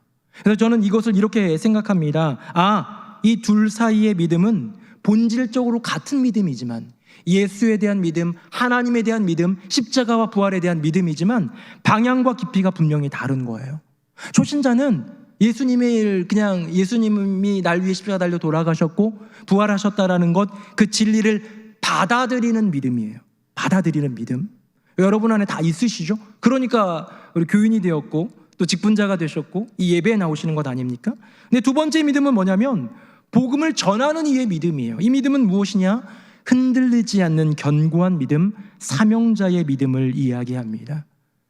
그래서 저는 이것을 이렇게 생각합니다. 이 둘 사이의 믿음은 본질적으로 같은 믿음이지만, 예수에 대한 믿음, 하나님에 대한 믿음, 십자가와 부활에 대한 믿음이지만 방향과 깊이가 분명히 다른 거예요. 초신자는 예수님이 날 위해 십자가 달려 돌아가셨고 부활하셨다라는 것, 그 진리를 받아들이는 믿음이에요. 받아들이는 믿음. 여러분 안에 다 있으시죠? 그러니까 우리 교인이 되었고 또 직분자가 되셨고 이 예배에 나오시는 것 아닙니까? 근데 두 번째 믿음은 뭐냐면 복음을 전하는 이의 믿음이에요. 이 믿음은 무엇이냐? 흔들리지 않는 견고한 믿음, 사명자의 믿음을 이야기합니다.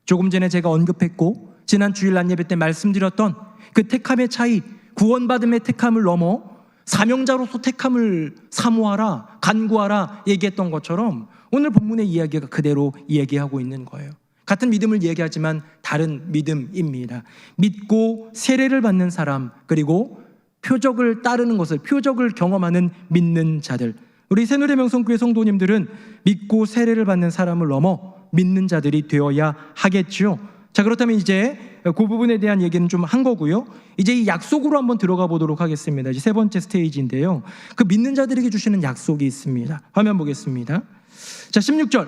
조금 전에 제가 언급했고 지난 주일 안예배 때 말씀드렸던 그 택함의 차이, 구원받음의 택함을 넘어 사명자로서 택함을 사모하라, 간구하라 얘기했던 것처럼 오늘 본문의 이야기가 그대로 얘기하고 있는 거예요. 같은 믿음을 얘기하지만 다른 믿음입니다. 믿고 세례를 받는 사람, 그리고 표적을 따르는 것을, 표적을 경험하는 믿는 자들. 우리 새누리 명성교회 성도님들은 믿고 세례를 받는 사람을 넘어 믿는 자들이 되어야 하겠죠. 자, 그렇다면 이제 그 부분에 대한 얘기는 좀 한 거고요. 이제 이 약속으로 한번 들어가 보도록 하겠습니다. 이제 세 번째 스테이지인데요. 그 믿는 자들에게 주시는 약속이 있습니다. 화면 보겠습니다. 자, 16절.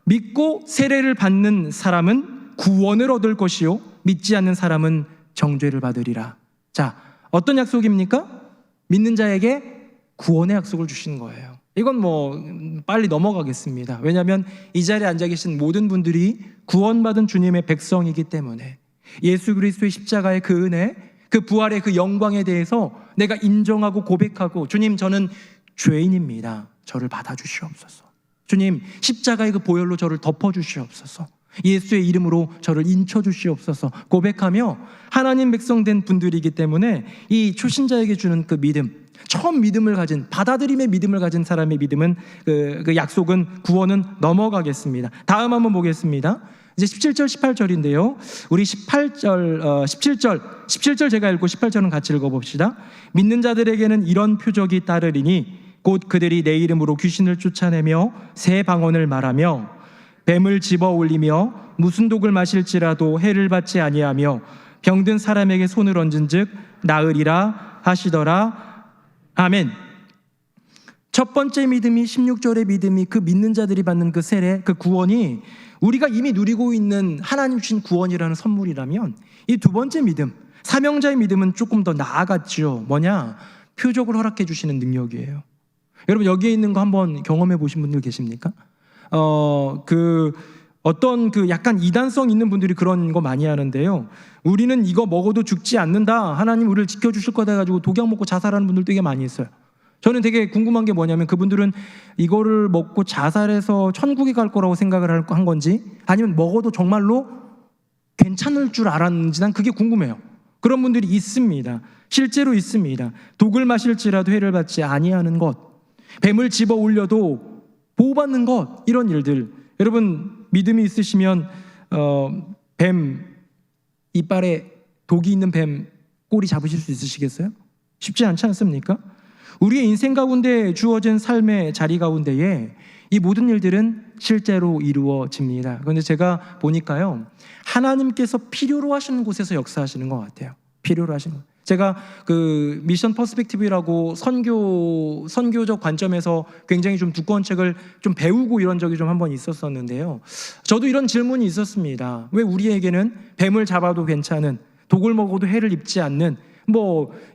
믿고 세례를 받는 사람은 구원을 얻을 것이요 믿지 않는 사람은 정죄를 받으리라. 자, 어떤 약속입니까? 믿는 자에게 구원의 약속을 주신 거예요. 이건 빨리 넘어가겠습니다. 왜냐하면 이 자리에 앉아 계신 모든 분들이 구원받은 주님의 백성이기 때문에 예수 그리스도의 십자가의 그 은혜, 그 부활의 그 영광에 대해서 내가 인정하고 고백하고, 주님, 저는 죄인입니다. 저를 받아주시옵소서. 주님, 십자가의 그 보혈로 저를 덮어주시옵소서. 예수의 이름으로 저를 인쳐주시옵소서 고백하며 하나님 백성 된 분들이기 때문에 이 초신자에게 주는 그 믿음, 처음 믿음을 가진, 받아들임의 믿음을 가진 사람의 믿음은 그 약속은, 구원은 넘어가겠습니다. 다음 한번 보겠습니다. 이제 17절 18절인데요 우리 17절 제가 읽고 18절은 같이 읽어봅시다. 믿는 자들에게는 이런 표적이 따르리니 곧 그들이 내 이름으로 귀신을 쫓아내며 새 방언을 말하며 뱀을 집어 올리며 무슨 독을 마실지라도 해를 받지 아니하며 병든 사람에게 손을 얹은즉 나으리라 하시더라. 아멘. 첫 번째 믿음이, 16절의 믿음이, 그 믿는 자들이 받는 그 세례, 그 구원이 우리가 이미 누리고 있는 하나님 주신 구원이라는 선물이라면, 이 두 번째 믿음, 사명자의 믿음은 조금 더 나아갔죠. 뭐냐? 표적을 허락해 주시는 능력이에요. 여러분, 여기에 있는 거 한번 경험해 보신 분들 계십니까? 어떤 약간 이단성 있는 분들이 그런 거 많이 하는데요. 우리는 이거 먹어도 죽지 않는다, 하나님 우리를 지켜주실 거다 해가지고 독약 먹고 자살하는 분들 되게 많이 있어요. 저는 되게 궁금한 게 뭐냐면, 그분들은 이거를 먹고 자살해서 천국에 갈 거라고 생각을 한 건지, 아니면 먹어도 정말로 괜찮을 줄 알았는지, 난 그게 궁금해요. 그런 분들이 있습니다. 실제로 있습니다. 독을 마실지라도 해를 받지 아니하는 것, 뱀을 집어 올려도 보호받는 것, 이런 일들. 여러분, 믿음이 있으시면 뱀 이빨에 독이 있는 뱀 꼬리 잡으실 수 있으시겠어요? 쉽지 않지 않습니까? 우리의 인생 가운데 주어진 삶의 자리 가운데에 이 모든 일들은 실제로 이루어집니다. 그런데 제가 보니까요, 하나님께서 필요로 하시는 곳에서 역사하시는 것 같아요. 필요로 하시는 것. 제가 그 미션 퍼스펙티브라고 선교적 관점에서 굉장히 좀 두꺼운 책을 좀 배우고 이런 적이 좀 한번 있었었는데요. 저도 이런 질문이 있었습니다. 왜 우리에게는 뱀을 잡아도 괜찮은, 독을 먹어도 해를 입지 않는,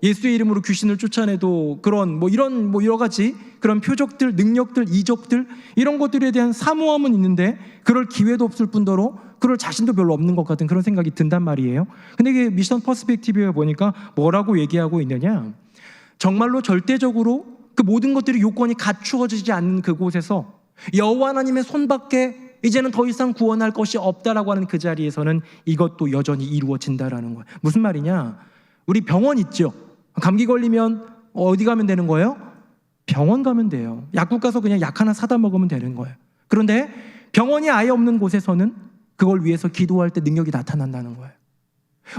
예수의 이름으로 귀신을 쫓아내도 그런 이런 여러 가지 그런 표적들, 능력들, 이적들, 이런 것들에 대한 사모함은 있는데 그럴 기회도 없을 뿐더러 그럴 자신도 별로 없는 것 같은 그런 생각이 든단 말이에요. 근데 이게 미션 퍼스펙티브에 보니까 뭐라고 얘기하고 있느냐, 정말로 절대적으로 그 모든 것들이 요건이 갖추어지지 않는 그곳에서 여호와 하나님의 손밖에 이제는 더 이상 구원할 것이 없다라고 하는 그 자리에서는 이것도 여전히 이루어진다라는 거예요. 무슨 말이냐? 우리 병원 있죠? 감기 걸리면 어디 가면 되는 거예요? 병원 가면 돼요. 약국 가서 그냥 약 하나 사다 먹으면 되는 거예요. 그런데 병원이 아예 없는 곳에서는 그걸 위해서 기도할 때 능력이 나타난다는 거예요.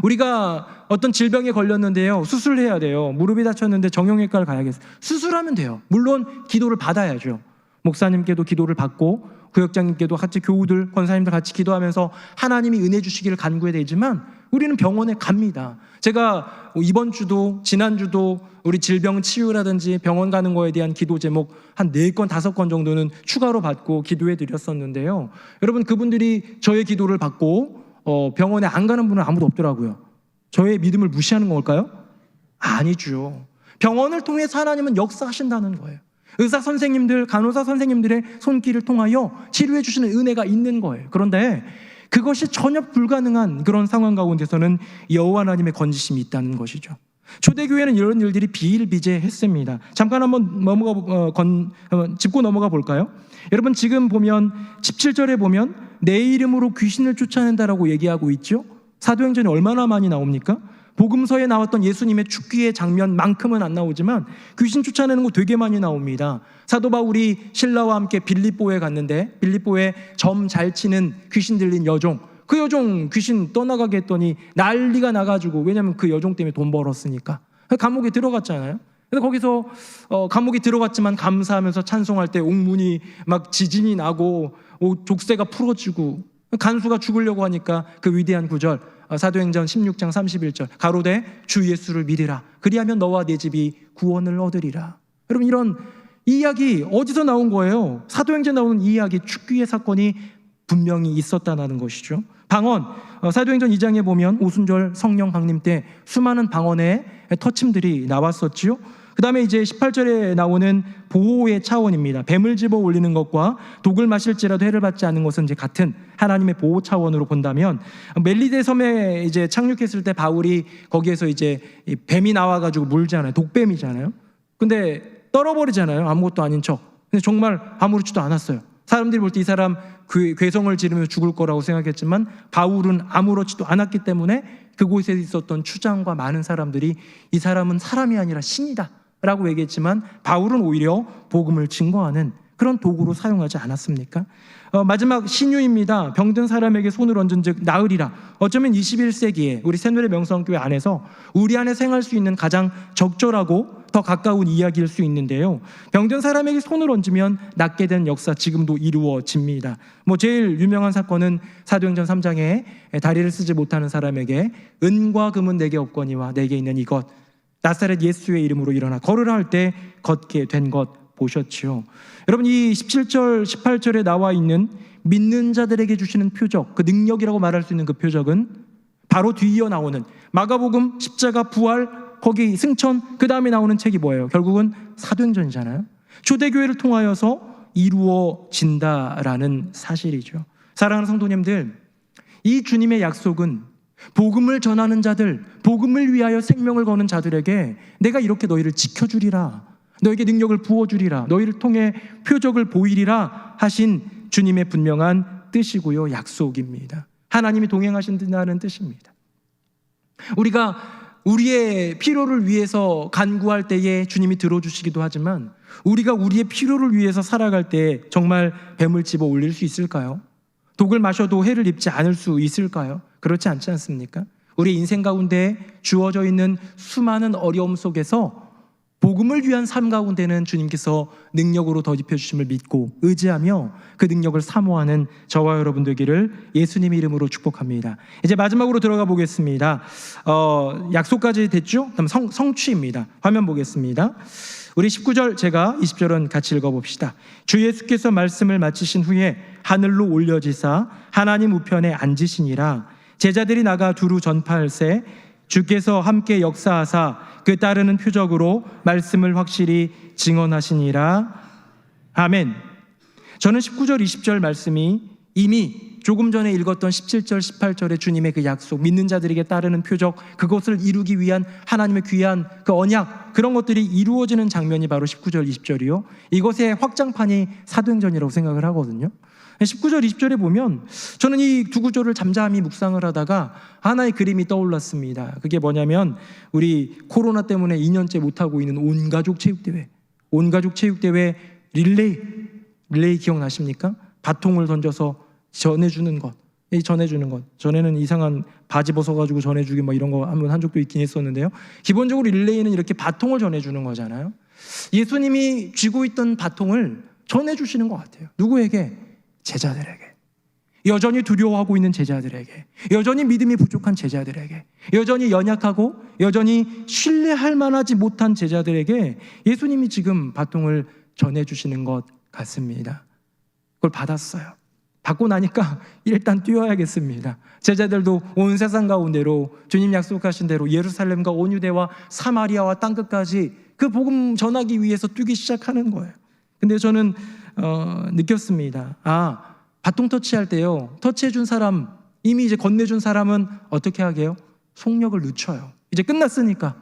우리가 어떤 질병에 걸렸는데요, 수술해야 돼요. 무릎이 다쳤는데 정형외과를 가야겠어요. 수술하면 돼요. 물론 기도를 받아야죠. 목사님께도 기도를 받고 구역장님께도 같이 교우들, 권사님들 같이 기도하면서 하나님이 은혜 주시기를 간구해야 되지만 우리는 병원에 갑니다. 제가 이번 주도 지난주도 우리 질병 치유라든지 병원 가는 거에 대한 기도 제목 한 4건, 5건 정도는 추가로 받고 기도해 드렸었는데요. 여러분, 그분들이 저의 기도를 받고 병원에 안 가는 분은 아무도 없더라고요. 저의 믿음을 무시하는 걸까요? 아니죠. 병원을 통해서 하나님은 역사하신다는 거예요. 의사 선생님들, 간호사 선생님들의 손길을 통하여 치료해 주시는 은혜가 있는 거예요. 그런데 그것이 전혀 불가능한 그런 상황 가운데서는 여호와 하나님의 건지심이 있다는 것이죠. 초대교회는 이런 일들이 비일비재했습니다. 잠깐 한번 짚고 넘어가 볼까요? 여러분, 지금 보면 17절에 보면 내 이름으로 귀신을 쫓아낸다라고 얘기하고 있죠. 사도행전이 얼마나 많이 나옵니까? 복음서에 나왔던 예수님의 죽기의 장면만큼은 안 나오지만 귀신 쫓아내는 거 되게 많이 나옵니다. 사도 바울이 신라와 함께 빌립보에 갔는데 빌립보에 점 잘 치는 귀신 들린 여종, 그 여종 귀신 떠나가게 했더니 난리가 나가지고, 왜냐하면 그 여종 때문에 돈 벌었으니까 감옥에 들어갔잖아요. 근데 거기서 감옥에 들어갔지만 감사하면서 찬송할 때 옥문이 막 지진이 나고 족쇄가 풀어지고 간수가 죽으려고 하니까 그 위대한 구절, 사도행전 16장 31절, 가로되 주 예수를 믿으라 그리하면 너와 네 집이 구원을 얻으리라. 여러분, 이런 이야기 어디서 나온 거예요? 사도행전에 나오는 이 이야기, 죽기의 사건이 분명히 있었다는 것이죠. 방언, 사도행전 2장에 보면 오순절 성령 강림 때 수많은 방언의 터침들이 나왔었죠. 그 다음에 이제 18절에 나오는 보호의 차원입니다. 뱀을 집어 올리는 것과 독을 마실지라도 해를 받지 않는 것은 이제 같은 하나님의 보호 차원으로 본다면, 멜리데 섬에 이제 착륙했을 때 바울이 거기에서 이제 뱀이 나와가지고 물잖아요. 독뱀이잖아요. 근데 떨어버리잖아요. 아무것도 아닌 척. 근데 정말 아무렇지도 않았어요. 사람들이 볼 때 이 사람 괴성을 지르며 죽을 거라고 생각했지만 바울은 아무렇지도 않았기 때문에 그곳에 있었던 추장과 많은 사람들이 이 사람은 사람이 아니라 신이다 라고 얘기했지만 바울은 오히려 복음을 증거하는 그런 도구로 사용하지 않았습니까? 마지막 신유입니다. 병든 사람에게 손을 얹은 즉 나으리라. 어쩌면 21세기에 우리 새누리 명성교회 안에서 우리 안에 행할 수 있는 가장 적절하고 더 가까운 이야기일 수 있는데요, 병든 사람에게 손을 얹으면 낫게 된 역사 지금도 이루어집니다. 제일 유명한 사건은 사도행전 3장에 다리를 쓰지 못하는 사람에게 은과 금은 내게 없거니와 내게 있는 이것 나사렛 예수의 이름으로 일어나 걸으라 할 때 걷게 된 것 보셨지요. 여러분, 이 17절 18절에 나와 있는 믿는 자들에게 주시는 표적, 그 능력이라고 말할 수 있는 그 표적은 바로 뒤이어 나오는 마가복음, 십자가, 부활, 거기 승천, 그 다음에 나오는 책이 뭐예요? 결국은 사도행전이잖아요. 초대교회를 통하여서 이루어진다라는 사실이죠. 사랑하는 성도님들, 이 주님의 약속은 복음을 전하는 자들, 복음을 위하여 생명을 거는 자들에게 내가 이렇게 너희를 지켜주리라, 너에게 능력을 부어주리라, 너희를 통해 표적을 보이리라 하신 주님의 분명한 뜻이고요, 약속입니다. 하나님이 동행하신다는 뜻입니다. 우리가 우리의 필요를 위해서 간구할 때에 주님이 들어주시기도 하지만 우리가 우리의 필요를 위해서 살아갈 때 정말 뱀을 집어 올릴 수 있을까요? 독을 마셔도 해를 입지 않을 수 있을까요? 그렇지 않지 않습니까? 우리 인생 가운데 주어져 있는 수많은 어려움 속에서 복음을 위한 삶 가운데는 주님께서 능력으로 덧입혀 주심을 믿고 의지하며 그 능력을 사모하는 저와 여러분 되기를 예수님의 이름으로 축복합니다. 이제 마지막으로 들어가 보겠습니다. 약속까지 됐죠? 그럼 성취입니다. 화면 보겠습니다. 우리 19절, 제가 20절은 같이 읽어봅시다. 주 예수께서 말씀을 마치신 후에 하늘로 올려지사 하나님 우편에 앉으시니라. 제자들이 나가 두루 전파할세 주께서 함께 역사하사 그 따르는 표적으로 말씀을 확실히 증언하시니라. 아멘. 저는 19절 20절 말씀이 이미 조금 전에 읽었던 17절 18절의 주님의 그 약속, 믿는 자들에게 따르는 표적, 그것을 이루기 위한 하나님의 귀한 그 언약, 그런 것들이 이루어지는 장면이 바로 19절 20절이요, 이것의 확장판이 사도행전이라고 생각을 하거든요. 19절, 20절에 보면 저는 이 두 구절을 잠잠히 묵상을 하다가 하나의 그림이 떠올랐습니다. 그게 뭐냐면 우리 코로나 때문에 2년째 못하고 있는 온가족 체육대회, 온가족 체육대회 릴레이 기억나십니까? 바통을 던져서 전해주는 것. 전에는 이상한 바지 벗어가지고 전해주기 뭐 이런 거 한번 한 적도 있긴 했었는데요. 기본적으로 릴레이는 이렇게 바통을 전해주는 거잖아요. 예수님이 쥐고 있던 바통을 전해주시는 것 같아요. 누구에게? 제자들에게. 여전히 두려워하고 있는 제자들에게, 여전히 믿음이 부족한 제자들에게, 여전히 연약하고 여전히 신뢰할 만하지 못한 제자들에게 예수님이 지금 바통을 전해주시는 것 같습니다. 그걸 받았어요. 받고 나니까 일단 뛰어야겠습니다. 제자들도 온 세상 가운데로 주님 약속하신 대로 예루살렘과 온 유대와 사마리아와 땅끝까지 그 복음 전하기 위해서 뛰기 시작하는 거예요. 근데 저는 느꼈습니다. 바통 터치할 때요, 터치해준 사람, 이미 이제 건네준 사람은 어떻게 하게요? 속력을 늦춰요. 이제 끝났으니까.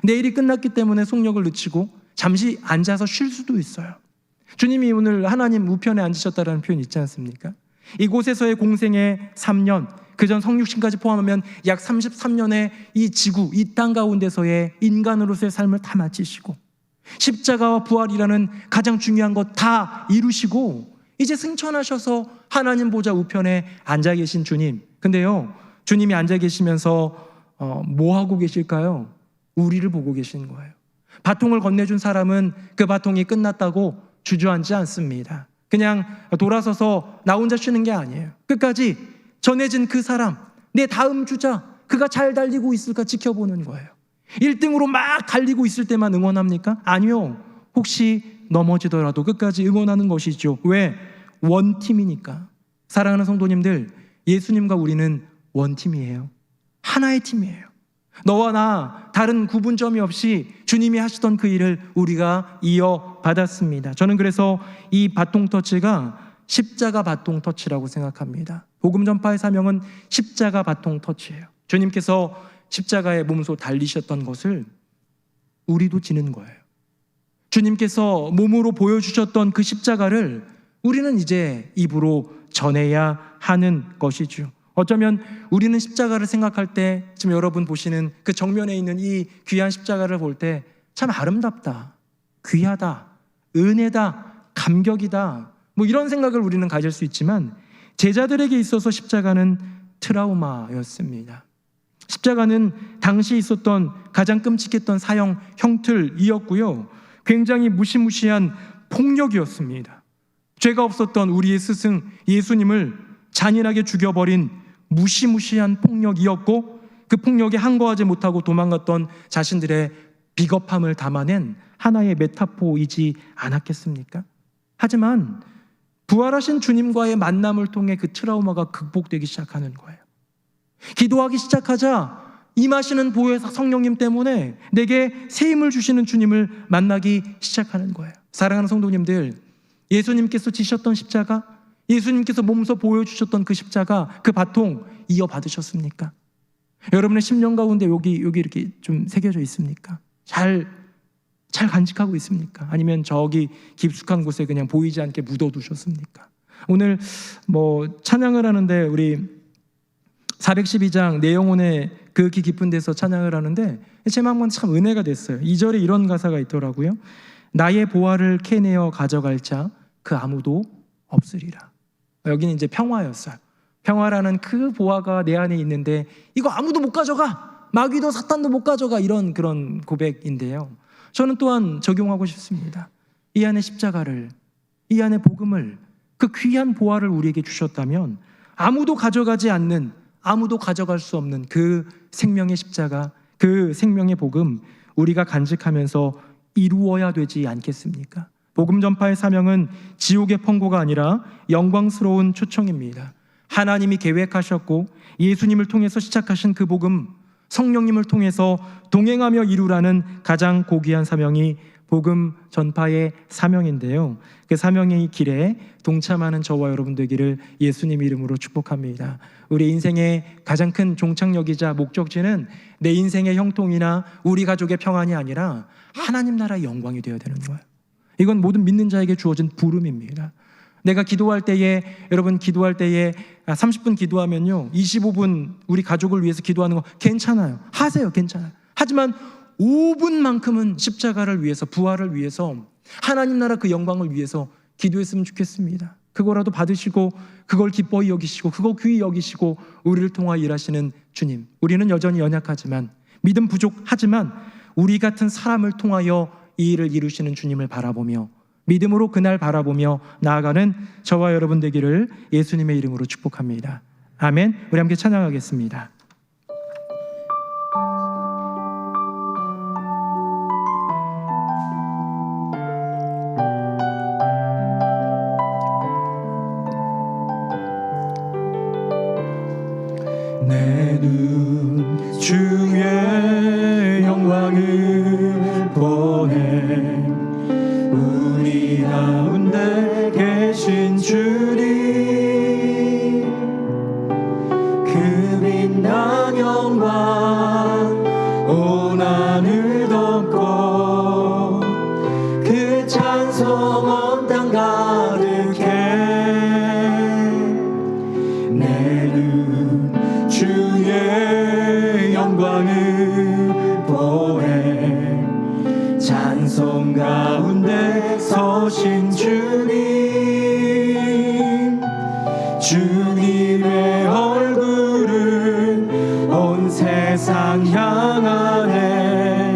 내일이 끝났기 때문에 속력을 늦추고 잠시 앉아서 쉴 수도 있어요. 주님이 오늘 하나님 우편에 앉으셨다는 표현 있지 않습니까? 이곳에서의 공생의 3년, 그전 성육신까지 포함하면 약 33년의 이 지구, 이 땅 가운데서의 인간으로서의 삶을 다 마치시고 십자가와 부활이라는 가장 중요한 것 다 이루시고 이제 승천하셔서 하나님 보좌 우편에 앉아 계신 주님. 근데요, 주님이 앉아 계시면서 뭐 하고 계실까요? 우리를 보고 계신 거예요. 바통을 건네준 사람은 그 바통이 끝났다고 주저앉지 않습니다. 그냥 돌아서서 나 혼자 쉬는 게 아니에요. 끝까지 전해진 그 사람, 내 다음 주자, 그가 잘 달리고 있을까 지켜보는 거예요. 1등으로 막 달리고 있을 때만 응원합니까? 아니요. 혹시 넘어지더라도 끝까지 응원하는 것이죠. 왜? 원팀이니까. 사랑하는 성도님들, 예수님과 우리는 원팀이에요. 하나의 팀이에요. 너와 나 다른 구분점이 없이 주님이 하시던 그 일을 우리가 이어받았습니다. 저는 그래서 이 바통 터치가 십자가 바통 터치라고 생각합니다. 복음 전파의 사명은 십자가 바통 터치예요. 주님께서 십자가에 몸소 달리셨던 것을 우리도 지는 거예요. 주님께서 몸으로 보여주셨던 그 십자가를 우리는 이제 입으로 전해야 하는 것이죠. 어쩌면 우리는 십자가를 생각할 때 지금 여러분 보시는 그 정면에 있는 이 귀한 십자가를 볼 때 참 아름답다, 귀하다, 은혜다, 감격이다, 뭐 이런 생각을 우리는 가질 수 있지만 제자들에게 있어서 십자가는 트라우마였습니다. 십자가는 당시 있었던 가장 끔찍했던 사형 형틀이었고요, 굉장히 무시무시한 폭력이었습니다. 죄가 없었던 우리의 스승 예수님을 잔인하게 죽여버린 무시무시한 폭력이었고, 그 폭력에 항거하지 못하고 도망갔던 자신들의 비겁함을 담아낸 하나의 메타포이지 않았겠습니까? 하지만 부활하신 주님과의 만남을 통해 그 트라우마가 극복되기 시작하는 거예요. 기도하기 시작하자 임하시는 보혜사 성령님 때문에 내게 새 힘을 주시는 주님을 만나기 시작하는 거예요. 사랑하는 성도님들, 예수님께서 지셨던 십자가, 예수님께서 몸소 보여주셨던 그 십자가, 그 바통 이어받으셨습니까? 여러분의 심령 가운데 여기 이렇게 좀 새겨져 있습니까? 잘 간직하고 있습니까? 아니면 저기 깊숙한 곳에 그냥 보이지 않게 묻어두셨습니까? 오늘 뭐 찬양을 하는데 우리 412장 내 영혼의 극히 깊은 데서 찬양을 하는데 제 마음은 참 은혜가 됐어요. 2절에 이런 가사가 있더라고요. 나의 보화를 캐내어 가져갈 자 그 아무도 없으리라. 여기는 이제 평화였어요. 평화라는 그 보화가 내 안에 있는데 이거 아무도 못 가져가, 마귀도 사탄도 못 가져가, 이런 그런 고백인데요, 저는 또한 적용하고 싶습니다. 이 안에 십자가를, 이 안에 복음을, 그 귀한 보화를 우리에게 주셨다면 아무도 가져가지 않는, 아무도 가져갈 수 없는 그 생명의 십자가, 그 생명의 복음 우리가 간직하면서 이루어야 되지 않겠습니까? 복음 전파의 사명은 지옥의 펑고가 아니라 영광스러운 초청입니다. 하나님이 계획하셨고 예수님을 통해서 시작하신 그 복음, 성령님을 통해서 동행하며 이루라는 가장 고귀한 사명이 복음 전파의 사명인데요, 그 사명의 길에 동참하는 저와 여러분 되기를 예수님 이름으로 축복합니다. 우리 인생의 가장 큰 종착역이자 목적지는 내 인생의 형통이나 우리 가족의 평안이 아니라 하나님 나라의 영광이 되어야 되는 거예요. 이건 모든 믿는 자에게 주어진 부름입니다. 내가 기도할 때에, 여러분 기도할 때에 30분 기도하면요 25분 우리 가족을 위해서 기도하는 거 괜찮아요. 하세요. 괜찮아요. 하지만 5분만큼은 십자가를 위해서, 부활을 위해서, 하나님 나라 그 영광을 위해서 기도했으면 좋겠습니다. 그거라도 받으시고, 그걸 기뻐히 여기시고, 그거 귀히 여기시고 우리를 통하여 일하시는 주님, 우리는 여전히 연약하지만, 믿음 부족하지만 우리 같은 사람을 통하여 이 일을 이루시는 주님을 바라보며, 믿음으로 그날 바라보며 나아가는 저와 여러분 되기를 예수님의 이름으로 축복합니다. 아멘. 우리 함께 찬양하겠습니다. 내 눈 주의 영광을 보네. 우리 가운데 계신 주님, 그 빛난 영광 온 하늘 덮고, 그 찬송 온 땅 가득해. 내 눈 주의 영광을 보네. 찬송 가운데 서신 주님, 주님의 얼굴은 온 세상 향하네.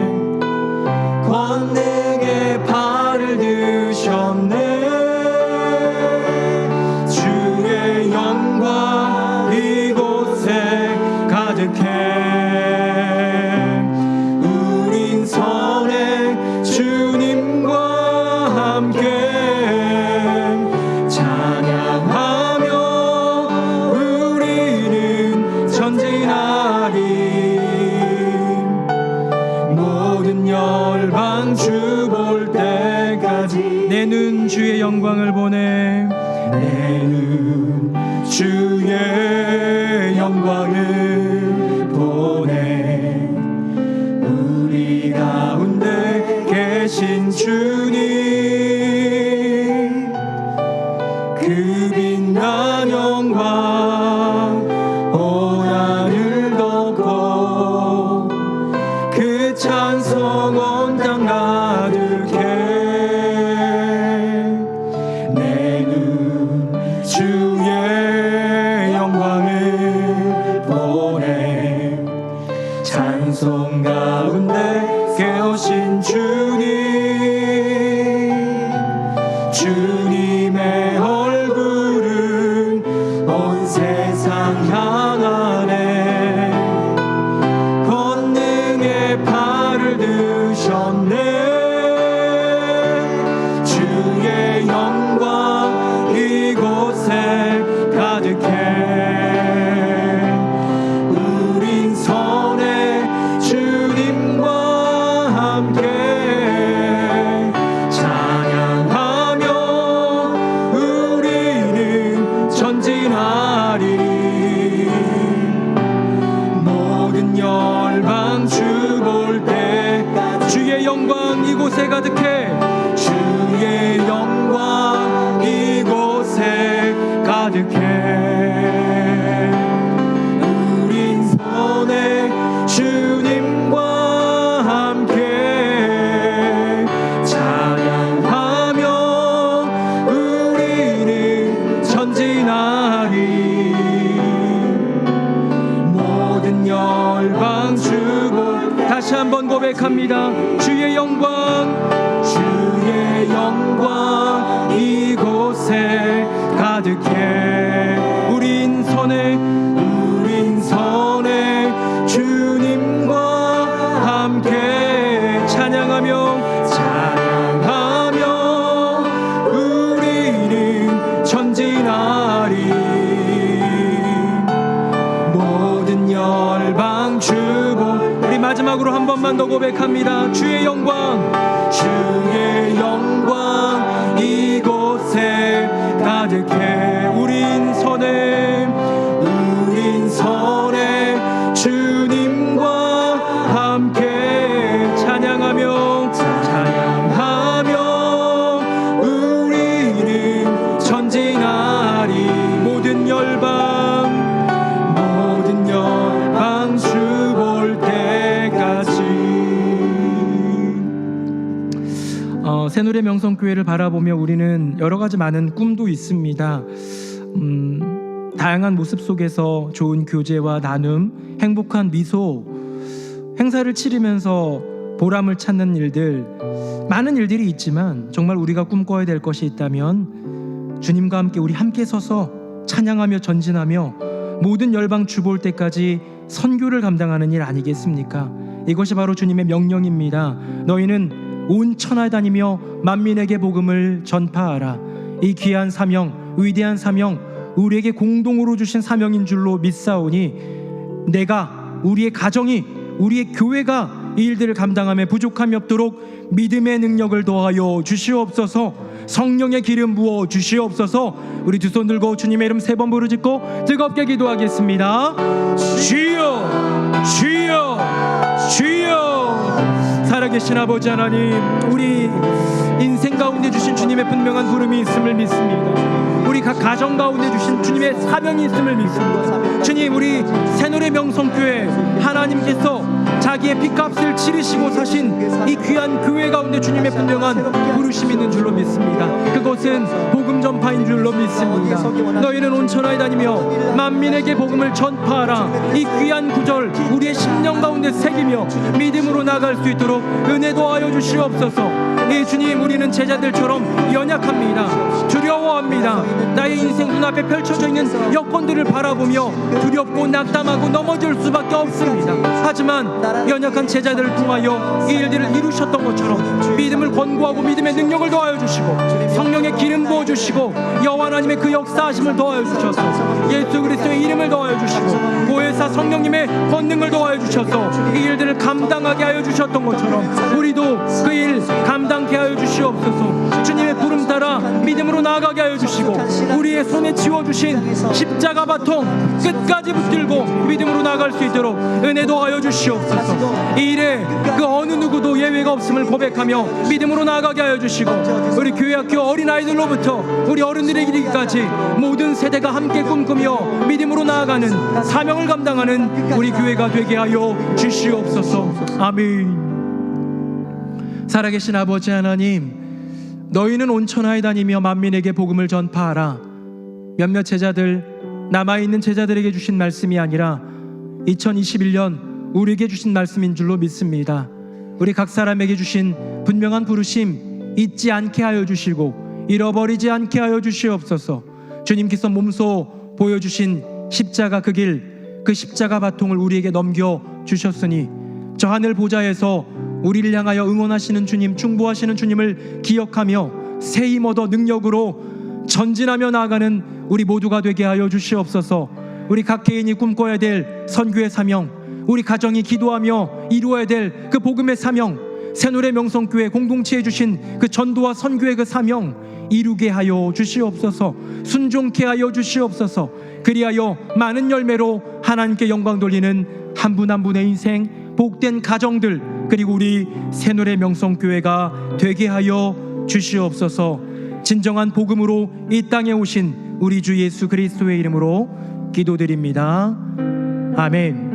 권능의 발을 드셨네. 주의 영광 이곳에 가득해. 우린 선해 주님과 함께 찬양하며 우리는 전진하리. 모든 열방 주 볼 때까지 내 눈 주의 영광을 보내. 내 눈 주의 영광을 보내. 우리 가운데 계신 주님, 그 빛난 영광 온 하늘 덮고, 그 찬송 온 땅 가득해. 내 눈 주의 영광을 보내. 찬송 가운데 깨우신 주님, 주님의 얼굴은 온 세상 향하네. 권능의 발을 드셨네. 주의 영광 이곳에 가득해. 우린 선해 주님과 함께 찬양하며 우리는 전진하리. 모든 열방 주 볼 때까지 주의 영광 이곳에 가득해. 주의 영광 이곳에 가득해. 우린 선해 주님과 함께 찬양하며 우리는 전진하리. 모든 열방 주고 다시 한번 고백합니다. 주의 영광, 주의 영광 이곳에 가득해. 우린 선해 주님과 함께 찬양하며 우리는 전진하리. 모든 열방 주고 우리 마지막으로 한 번만 더 고백합니다. 주의 영광 이곳에 가득해. 우린 선해 주님과 함께 찬양하며 우리는 전진 새누리 명성교회를 바라보며 우리는 여러 가지 많은 꿈도 있습니다. 다양한 모습 속에서 좋은 교제와 나눔, 행복한 미소, 행사를 치르면서 보람을 찾는 일들, 많은 일들이 있지만 정말 우리가 꿈꿔야 될 것이 있다면 주님과 함께 우리 함께 서서 찬양하며 전진하며 모든 열방 주볼 때까지 선교를 감당하는 일 아니겠습니까? 이것이 바로 주님의 명령입니다. 너희는 온 천하에 다니며 만민에게 복음을 전파하라. 이 귀한 사명, 위대한 사명, 우리에게 공동으로 주신 사명인 줄로 믿사오니 내가, 우리의 가정이, 우리의 교회가 이 일들을 감당함에 부족함이 없도록 믿음의 능력을 더하여 주시옵소서. 성령의 기름 부어 주시옵소서. 우리 두 손 들고 주님의 이름 3번 부르짖고 뜨겁게 기도하겠습니다. 주여, 주여, 주여. 살아계신 아버지 하나님, 우리 인생 가운데 주신 주님의 분명한 부름이 있음을 믿습니다. 우리 각 가정 가운데 주신 주님의 사명이 있음을 믿습니다. 주님, 우리 새누리 명성교회 하나님께서 자기의 피값을 치르시고 사신 이 귀한 교회 가운데 주님의 분명한 부르심이 있는 줄로 믿습니다. 그것은 복음 전파인 줄로 믿습니다. 너희는 온 천하에 다니며 만민에게 복음을 전파하라. 이 귀한 구절 우리의 심령 가운데 새기며 믿음으로 나아갈 수 있도록 은혜 도하여 주시옵소서. 예, 주님, 우리는 제자들처럼 연약합니다. 두려워합니다. 나의 인생 눈앞에 펼쳐져 있는 여건들을 바라보며 두렵고 낙담하고 넘어질 수밖에 없습니다. 하지만 연약한 제자들을 통하여 이 일들을 이루셨던 것처럼 믿음을 권고하고 믿음의 능력을 더하여 주시고 성령의 기름 부어주시고 여호와 하나님의 그 역사하심을 더하여 주셔서 예수 그리스도의 이름을 더하여 주시고 보혜사 성령님의 권능을 더하여 주셔서 이 일들을 감당하게 하여 주셨던 것처럼 우리도 그 일 감당케 하여 주시옵소서. 주님의 부름 따라 믿음으로 나아가게 하여 주시고 우리의 손에 쥐어주신 십자가 바통 끝까지 붙들고 믿음으로 나아갈 수 있도록 은혜 도하여 주시옵소서. 이 일에 그 어느 누구도 예외가 없음을 고백하며 믿음으로 나아가게 하여 주시고 우리 교회학교 어린아이들로부터 우리 어른들에 이르기까지 모든 세대가 함께 꿈꾸며 믿음으로 나아가는 사명을 감당하는 우리 교회가 되게 하여 주시옵소서. 아멘. 살아계신 아버지 하나님, 너희는 온 천하에 다니며 만민에게 복음을 전파하라. 몇몇 제자들, 남아있는 제자들에게 주신 말씀이 아니라 2021년 우리에게 주신 말씀인 줄로 믿습니다. 우리 각 사람에게 주신 분명한 부르심 잊지 않게 하여 주시고 잃어버리지 않게 하여 주시옵소서. 주님께서 몸소 보여주신 십자가 그 길, 그 십자가 바통을 우리에게 넘겨주셨으니 저 하늘 보좌에서 우리를 향하여 응원하시는 주님, 충보하시는 주님을 기억하며 새 힘 얻어 능력으로 전진하며 나아가는 우리 모두가 되게 하여 주시옵소서. 우리 각 개인이 꿈꿔야 될 선교의 사명, 우리 가정이 기도하며 이루어야 될 그 복음의 사명, 새누리 명성교회 공동체에 주신 그 전도와 선교의 그 사명 이루게 하여 주시옵소서. 순종케 하여 주시옵소서. 그리하여 많은 열매로 하나님께 영광 돌리는 한 분 한 분의 인생, 복된 가정들, 그리고 우리 새누리 명성교회가 되게 하여 주시옵소서. 진정한 복음으로 이 땅에 오신 우리 주 예수 그리스도의 이름으로 기도드립니다. 아멘.